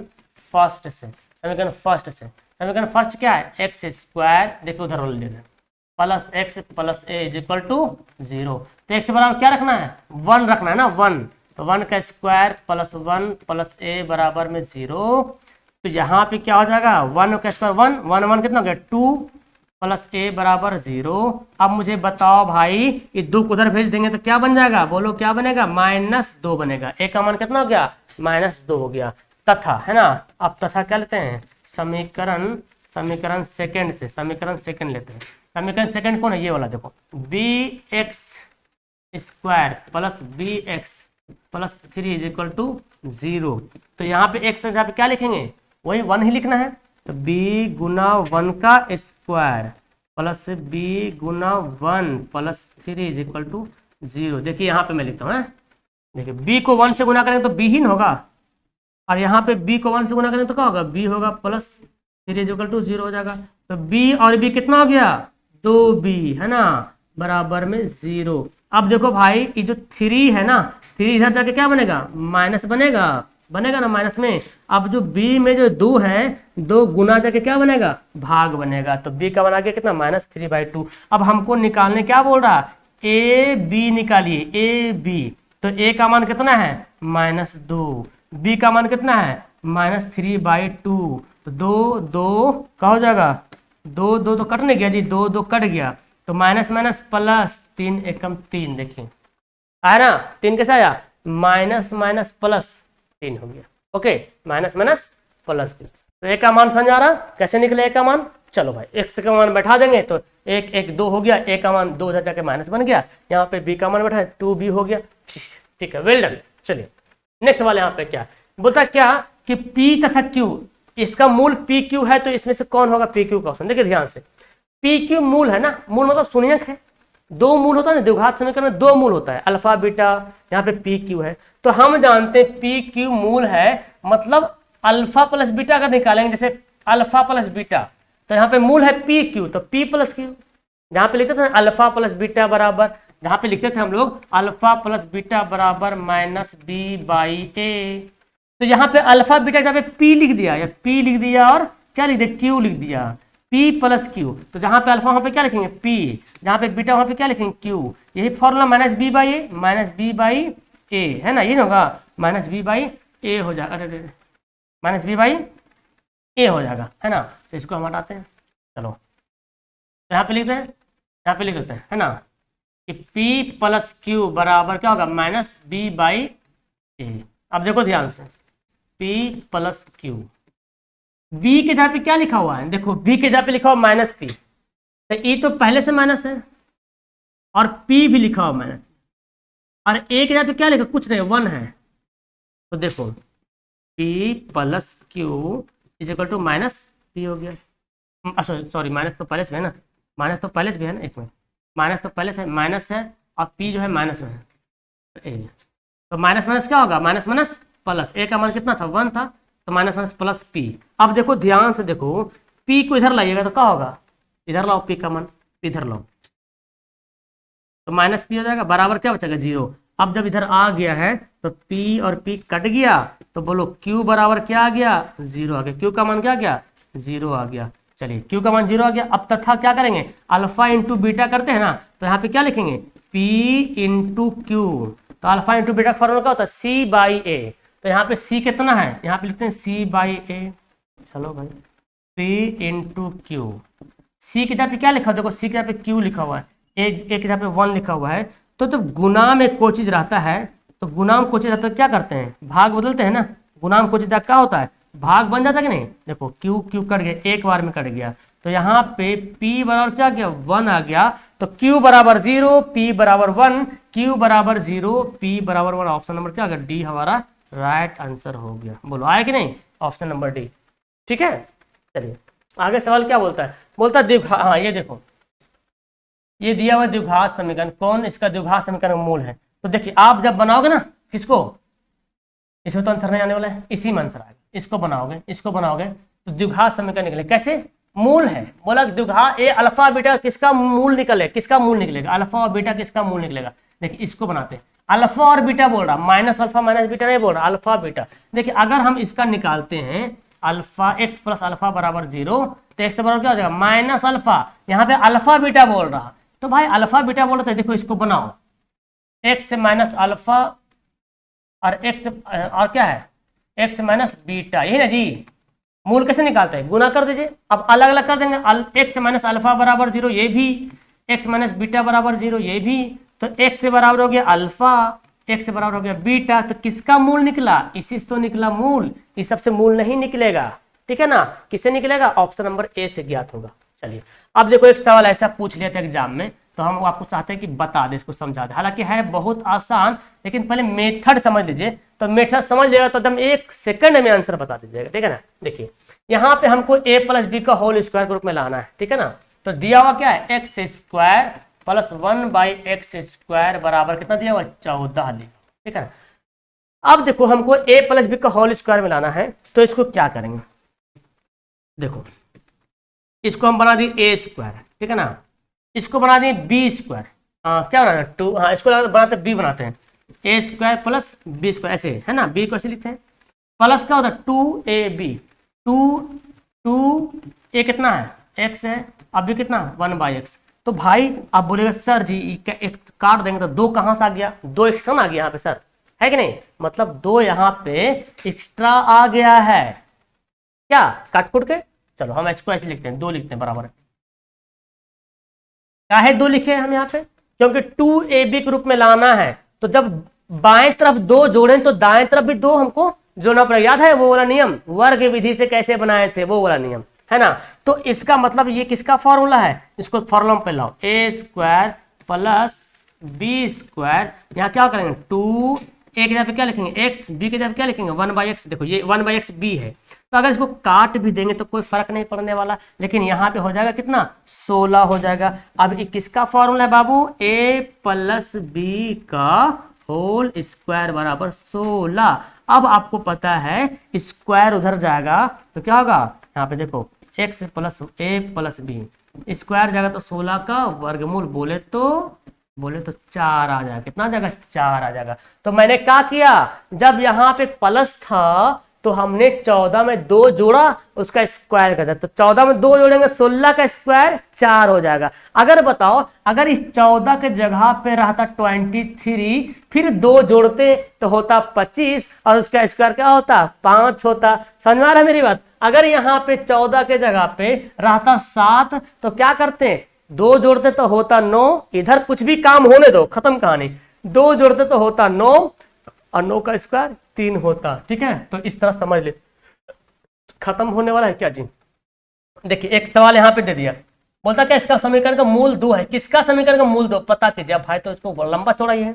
फर्स्ट से। समीकरण फर्स्ट क्या है x², देखो उधर ले लेना, +x + a = 0। तो x से बराबर क्या रखना है 1 रखना है ना, 1। तो 1 का स्क्वायर +1 + a बराबर में 0। तो यहाँ पे क्या हो जाएगा 1 का स्क्वायर 1, 1 1 कितना हो गया 2 + a बराबर 0। अब मुझे बताओ भाई ये 2 को उधर भेज देंगे तो क्या बन जाएगा, बोलो क्या बनेगा -2 बनेगा। a का मान कितना हो गया -2 हो गया। तथा, है ना, अब तथा क्या लेते हैं समीकरण सेकंड से, समीकरण सेकंड लेते हैं। समीकरण सेकंड कौन है ये वाला, देखो bx² + bx + 3 = 0। तो यहाँ पे x जहाँ पे क्या लिखेंगे वही 1 ही लिखना है, तो b गुना 1 का स्क्वायर प्लस b गुना 1 + 3 = 0। देखिए यहाँ पे मैं लिखता हूँ, देखिए b को 1 से गुना करेंगे तो b ही न होगा, और यहाँ पे b को 1 से गुना करेंगे तो क्या होगा b होगा +3 = 0 हो जाएगा। तो b और b कितना हो गया 2b, है ना, बराबर में 0। अब देखो भाई ये जो 3 है ना, 3 इधर जाके क्या बनेगा माइनस बनेगा ना माइनस में। अब जो b में जो 2 है 2 गुना जाके क्या बनेगा भाग बनेगा, तो b का बना गया कितना -3/2। अब हमको निकालने क्या बोल रहा a b निकालिए, a b। तो a का मान कितना है -2, b का मान कितना है -3/2। तो 2 2 क्या हो जाएगा 2 2 तो कट नहीं गया जी, 2 2 कट गया, तो माइनस माइनस प्लस 3 एकम 3, देखिए आया ना, 3 कैसे आया -−+3 हो गया। ओके -−+3। तो एक का मान समझ आ रहा कैसे निकले एक का मान। चलो भाई x का मान बैठा देंगे तो 1 1 2 हो गया, a का मान 2 जाके माइनस बन गया, यहाँ पे b का मान बैठा है 2b हो गया। ठीक है वेल डन। चलिए नेक्स्ट वाले यहाँ पे क्या बोलता क्या कि p तथा q इसका मूल पी क्यू है, तो इसमें से कौन होगा पी क्यू का ऑप्शन? देखिए ध्यान से, पी क्यू मूल है ना, मूल मतलब शून्यक है, दो मूल होता है ना, द्विघात समीकरण में दो मूल होता है, अल्फा बीटा, यहाँ पे पी क्यू है, तो हम जानते हैं पी क्यू मूल है, मतलब अल्फा प्लस बीटा अगर निकालेंगे, जैसे अल्फा प्लस बीटा, तो यहाँ पे मूल है पी क्यू, तो पी प्लस क्यू, जहाँ पे लिखते थे अल्फा प्लस बीटा बराबर, जहाँ पे लिखते थे हम लोग अल्फा प्लस बीटा बराबर माइनस बी बाई ए, तो यहाँ पे अल्फा बीटा जहाँ पे पी लिख दिया, या पी लिख दिया और क्या लिख दिया, क्यू लिख दिया, पी प्लस क्यू, तो जहाँ पे अल्फा वहाँ पे क्या लिखेंगे पी, जहाँ पे बीटा वहाँ पे क्या लिखेंगे क्यू, यही formula minus B by A, minus B by A है ना, ये होगा माइनस बी बाई ए हो जाएगा, अरे माइनस बी बाई ए हो जाएगा, है ना, तो इसको हम हटाते हैं, चलो यहाँ पे लिखते हैं, यहाँ पे लिख देते हैं, है ना, कि P प्लस क्यू बराबर क्या होगा माइनस बी बाई ए। अब देखो ध्यान से, P प्लस क्यू, बी के जगह पे क्या लिखा हुआ है, देखो बी के जगह पे लिखा हुआ माइनस पी, तो ई तो पहले से माइनस है, और P भी लिखा हुआ माइनस, और ए के जगह पे क्या लिखा, कुछ नहीं, 1 है, तो देखो P plus Q is equal to minus P हो गया, सॉरी माइनस तो पहले से है ना, माइनस तो पहले से भी है ना, एक मिनट, माइनस तो पहले से माइनस है, और पी जो है माइनस में है, ए, तो माइनस माइनस क्या होगा, माइनस माइनस प्लस, ए का मान कितना था 1 था, तो माइनस माइनस प्लस पी। अब देखो ध्यान से देखो, पी को इधर लाइएगा तो क्या होगा, इधर लाओ पी का मान, इधर लाओ, तो माइनस पी हो जाएगा, बराबर क्या बचेगा 0। अब जब इधर आ गया है तो P और P कट गया, तो बोलो Q बराबर क्या आ गया, 0 आ गया, Q का मान क्या आ गया, 0 आ गया। चलिए Q का मान 0 आ गया। अब तथा क्या करेंगे, अल्फा इंटू बीटा करते हैं ना, तो यहाँ पे क्या लिखेंगे P इंटू क्यू, तो अल्फा इंटू बीटा का फॉर्मूला क्या होता है C बाई ए, तो यहाँ पे C कितना है, यहाँ पे लिखते हैं C बाई ए, चलो भाई P इंटू क्यू, C की जगह पे क्या लिखा हुआ, देखो C की जगह पे Q लिखा हुआ है, ए की जगह पे 1 लिखा हुआ है, तो जब गुना में कोई चीज रहता है, तो गुना में कोई चीज रहता है क्या करते हैं, भाग बदलते हैं ना, गुना में कोई चीज क्या होता है, भाग बन जाता है कि नहीं, देखो क्यू क्यू कट गया, एक बार में कट गया, तो यहाँ पे P बराबर क्या गया 1 आ गया, तो Q बराबर 0, P बराबर 1, Q बराबर 0, P बराबर 1, ऑप्शन नंबर क्या आ गया डी हमारा राइट आंसर हो गया। बोलो आया कि नहीं, ऑप्शन नंबर डी, ठीक है। चलिए आगे सवाल क्या बोलता है, बोलता है हाँ ये देखो, ये दिया हुआ द्विघात समीकरण, कौन इसका द्विघात समीकरण मूल है, तो देखिए आप जब बनाओगे ना, किसको, इसमें तो आंसर नहीं आने वाला है, इसी में आंसर आएगा, इसको बनाओगे तो द्विघात समीकरण निकले, कैसे, मूल है, बोला द्विघात ए अल्फा बीटा किसका मूल निकले, किसका मूल निकलेगा, अल्फा और बीटा किसका मूल निकलेगा। देखिए इसको बनाते हैं, अल्फा और बीटा बोल रहा, माइनस अल्फा माइनस बीटा नहीं बोल रहा, अल्फा बीटा। देखिए अगर हम इसका निकालते हैं अल्फा एक्स प्लस अल्फा बराबर 0, तो एक्स बराबर क्या हो जाएगा माइनस अल्फा, यहाँ पे अल्फा बीटा बोल रहा, तो भाई अल्फा बीटा बोल रहा था, देखो इसको बनाओ, एक्स से माइनस अल्फा और एक्स और क्या है एक्स माइनस बीटा, यही ना जी, मूल कैसे निकालते हैं, गुना कर दीजिए, अब अलग अलग कर देंगे, एक्स माइनस अल्फा बराबर 0 ये भी, एक्स माइनस बीटा बराबर 0 ये भी, तो एक्स से बराबर हो गया अल्फा, एक्स से बराबर हो गया बीटा, तो किसका मूल निकला, इसी से तो निकला मूल, इस सबसे मूल नहीं निकलेगा, ठीक है ना, किससे निकलेगा, ऑप्शन नंबर ए से ज्ञात होगा। चलिए अब देखो एक सवाल ऐसा पूछ लिया था एग्जाम में, तो हम आपको चाहते हैं कि बता दे, इसको समझा दे, हालांकि है बहुत आसान, लेकिन पहले मेथड समझ लीजिए, तो मेथड समझ लिएगा तो एकदम 1 सेकंड में आंसर बता दीजिएगा, ठीक है ना। देखिए यहाँ पे हमको a प्लस बी का होल स्क्वायर ग्रुप में लाना है, ठीक है ना, तो दिया हुआ क्या है x square plus 1 by x square बराबर कितना दिया हुआ 14 दिया, ठीक है ना। अब देखो हमको a प्लस बी का होल स्क्वायर में लाना है, तो इसको क्या करेंगे, देखो इसको हम बना दिए ए स्क्वायर, ठीक है ना, इसको बना दिए बी स्क्वायर, क्या बनाना है 2, हाँ इसको बनाते बी बनाते हैं, ए स्क्वायर प्लस बी स्क्वायर, ऐसे है ना, बी को ऐसे लिखते हैं, प्लस क्या होता है 2ab, 2 ए कितना है x है, अब भी कितना 1 बाई एक्स, तो भाई आप बोलेगा सर जी एक काट देंगे तो 2 कहाँ से आ गया, 2 एक्स्ट्रा आ गया यहाँ पे सर, है कि नहीं, मतलब 2 यहाँ पे एक्स्ट्रा आ गया है, क्या काट कुट के, चलो हम इसको ऐसे लिखते हैं 2 लिखते हैं बराबर, काहे 2 लिखे हम यहाँ पे, क्योंकि 2ab के रूप में लाना है, तो जब बाएं तरफ 2 जोड़ें तो दाएं तरफ भी 2 हमको जोड़ना पड़ेगा, याद है वो वाला नियम, वर्ग विधि से कैसे बनाए थे वो वाला नियम, है ना। तो इसका मतलब ये किसका फॉर्मूला है, इसको फॉर्मूला पे लाओ, ए स्क्वायर प्लस बी स्क्वायर, यहाँ क्या करेंगे ए की जगह पे क्या लिखेंगे एक्स, बी की जगह पे क्या लिखेंगे 1/x। देखो ये 1/x बी है, तो अगर इसको काट भी देंगे तो कोई फर्क नहीं पड़ने वाला, लेकिन यहाँ पे हो जाएगा कितना 16 हो जाएगा। अब ये किसका फॉर्मूला है बाबू, a + b का होल स्क्वायर बराबर 16। अब आपको पता है स्क्वायर उधर जाएगा तो क्या होगा, यहाँ पे देखो x + a + b स्क्वायर जाएगा तो 16 का वर्गमूल बोले तो 4 आ जाएगा। कितना आ जाएगा 4 आ जाएगा। तो मैंने क्या किया, जब यहाँ पे प्लस था तो हमने 14 में 2 जोड़ा, उसका स्क्वायर कर दिया, तो 14 में 2 जोड़ेंगे 16 का स्क्वायर 4 हो जाएगा। अगर बताओ अगर इस 14 के जगह पे रहता 23, फिर 2 जोड़ते तो होता 25 और उसका स्क्वायर क्या होता 5 होता। समझ में आ रहा है मेरी बात। अगर यहाँ पे 14 के जगह पे रहता 7 तो क्या करते, 2 जोड़ते तो होता 9, इधर कुछ भी काम होने दो, खत्म कहानी। 2 जोड़ते तो होता 9 और 9 का स्क्वायर 3 होता। ठीक है, तो इस तरह समझ ले, खत्म होने वाला है क्या जी। देखिए एक सवाल यहाँ पे दे दिया, बोलता क्या इसका समीकरण का मूल 2 है। किसका समीकरण का मूल 2 पता कीजिए भाई, तो इसको लंबा चौड़ा ही है।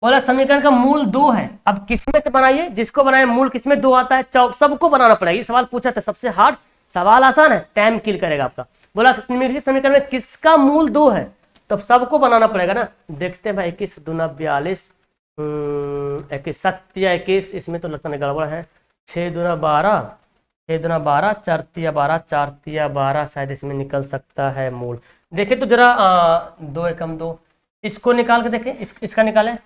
बोला समीकरण का मूल 2 है, अब किसमें से बनाइए, जिसको बनाए मूल किसमें 2 आता है, सबको बनाना पड़ेगा। ये सवाल पूछा था, सबसे हार्ड सवाल, आसान है, टाइम किल करेगा आपका। बोला समीकरण में किसका मूल 2 है, तो सबको बनाना पड़ेगा ना। देखते हैं भाई 21 दूना 42, 21 7 21, इसमें तो लगता नहीं गड़बड़ है। 6 दूना 12, 6 दूना 12, 4 तिया 12, 4 तिया 12, शायद इसमें निकल सकता है मूल। देखिए तो जरा 2 एकम 2, इसको निकाल के देखें, इसका निकालें।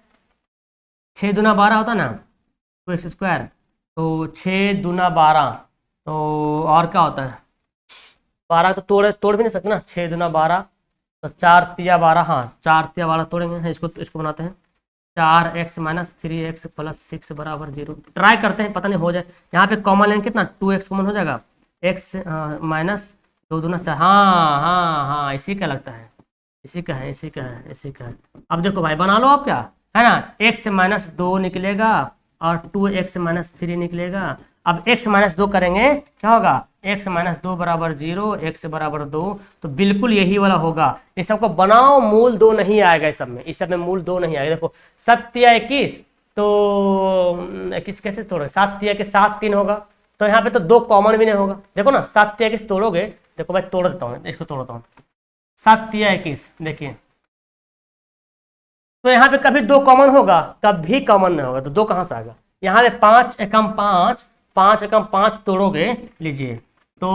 6 दूना 12 होता ना 2x स्क्वायर, तो 6 दूना 12, तो और क्या होता है 12, तो तोड़ भी नहीं सकते ना। 6 दूना 12, तो 4 तिया 12, हाँ 4 तिया 12 तोड़ेंगे। इसको बनाते हैं 4x - 3x + 6 = 0। ट्राई करते हैं, पता नहीं हो जाए। यहाँ पे कॉमन लेंगे कितना 2x कॉमन हो जाएगा, x माइनस 2 दूना 4, हाँ हाँ हाँ इसी का लगता है, इसी का है, इसी का है, इसी का है। अब देखो भाई बना लो आप, क्या है ना, x - 2 निकलेगा और 2x - 3 निकलेगा। अब x - 2 करेंगे क्या होगा, x - 2 = 0, x = 2, तो बिल्कुल यही वाला होगा। इस सबको बनाओ, मूल 2 नहीं आएगा इस सब में, इस सब में मूल 2 नहीं आएगा। देखो 7 तिया 21, तो 21 कैसे तोड़ोगे, 7 तिया के 7 3 होगा, तो यहाँ पे तो 2 कॉमन भी नहीं होगा। देखो ना 7 तिया 21 तोड़ोगे, देखो भाई तोड़ देता हूँ, इसको तोड़ता हूँ। 7 तिया 21 देखिए, तो यहाँ पे कभी 2 कॉमन होगा, कभी कॉमन नहीं होगा, तो 2 कहाँ से आएगा। यहाँ पे 5 एकम 5, 5 एकम 5 तोड़ोगे, लीजिए तो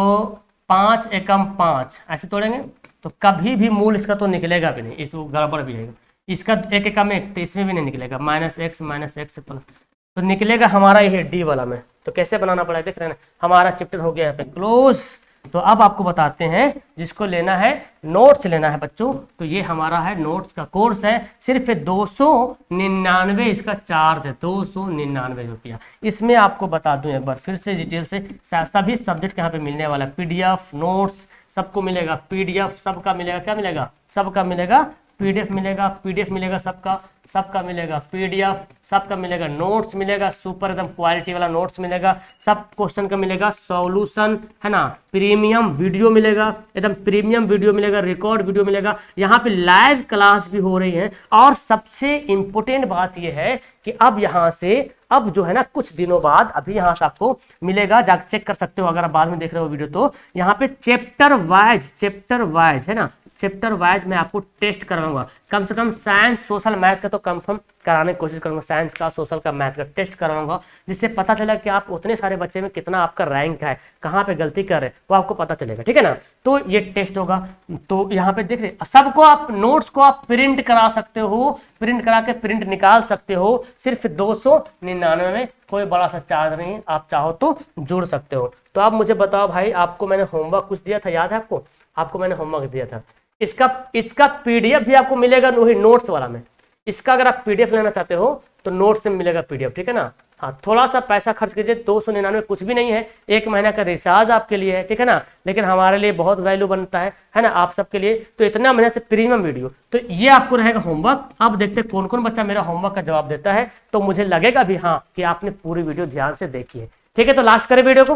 5 एकम 5 ऐसे तोड़ेंगे, तो कभी भी मूल इसका तो निकलेगा भी नहीं, इसको गड़बड़ भी है। इसका 1 एकम 1, तो इसमें भी नहीं निकलेगा, -x प्लस, तो निकलेगा हमारा ये डी वाला में। तो कैसे बनाना पड़ेगा देख रहे हैं, हमारा चैप्टर हो गया यहाँ पे क्लोज। तो अब आपको बताते हैं, जिसको लेना है नोट्स लेना है बच्चों, तो ये हमारा है नोट्स का कोर्स है। सिर्फ 299 इसका चार्ज है, 299 रुपया। इसमें आपको बता दूं एक बार फिर से डिटेल से, सभी सब्जेक्ट यहाँ पे मिलने वाला है, पीडीएफ नोट्स सबको मिलेगा, पीडीएफ सबका मिलेगा, क्या मिलेगा, सबका मिलेगा, पीडीएफ मिलेगा, पीडीएफ मिलेगा सबका मिलेगा, पीडीएफ सबका मिलेगा, नोट्स मिलेगा, सुपर एकदम क्वालिटी वाला नोट्स मिलेगा, सब क्वेश्चन का मिलेगा, सॉल्यूशन है ना, प्रीमियम वीडियो मिलेगा, एकदम प्रीमियम वीडियो मिलेगा, रिकॉर्ड वीडियो मिलेगा, यहाँ पे लाइव क्लास भी हो रही है। और सबसे इंपॉर्टेंट बात यह है कि अब यहाँ से अब जो है ना कुछ दिनों बाद अभी यहाँ से आपको मिलेगा, जाकर चेक कर सकते हो अगर आप बाद में देख रहे हो वीडियो, तो यहाँ पे चैप्टर वाइज है ना, चैप्टर वाइज मैं आपको टेस्ट करवाऊंगा। कम से कम साइंस सोशल मैथ का तो कंफर्म कराने की कोशिश करूंगा, साइंस का सोशल का मैथ का टेस्ट करवाऊंगा, जिससे पता चला कि आप उतने सारे बच्चे में कितना आपका रैंक है, कहाँ पे गलती कर रहे हैं वो आपको पता चलेगा, ठीक है ना। तो ये टेस्ट होगा, तो यहाँ पे देख रहे सबको आप नोट्स को आप प्रिंट करा सकते हो, प्रिंट करा के प्रिंट निकाल सकते हो, सिर्फ 299 में, कोई बड़ा सा चार्ज नहीं है, आप चाहो तो जुड़ सकते हो। तो आप मुझे बताओ भाई, आपको मैंने होमवर्क कुछ दिया था, याद है आपको मैंने होमवर्क दिया था, इसका पीडीएफ भी आपको मिलेगा वही नोट्स वाला में। इसका अगर आप पीडीएफ लेना चाहते हो तो नोट्स से मिलेगा पीडीएफ, ठीक है ना। हाँ थोड़ा सा पैसा खर्च कीजिए, 299 कुछ भी नहीं है, 1 महीना का रिचार्ज आपके लिए है, ठीक है ना, लेकिन हमारे लिए बहुत वैल्यू बनता है ना, आप सबके लिए। तो इतना महीने से प्रीमियम वीडियो, तो ये आपको रहेगा होमवर्क। अब देखते हैं कौन कौन बच्चा मेरा होमवर्क का जवाब देता है, तो मुझे लगेगा भी हाँ कि आपने पूरी वीडियो ध्यान से देखी है, ठीक है। तो लास्ट करें वीडियो को,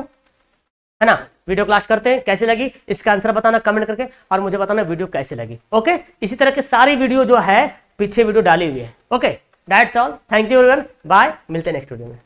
है ना, वीडियो क्लास करते हैं, कैसी लगी इसका आंसर बताना कमेंट करके, और मुझे बताना वीडियो कैसी लगी। ओके, इसी तरह की सारी वीडियो जो है पीछे वीडियो डाली हुई है। Okay, that's all, thank you everyone, bye, मिलते हैं नेक्स्ट वीडियो में।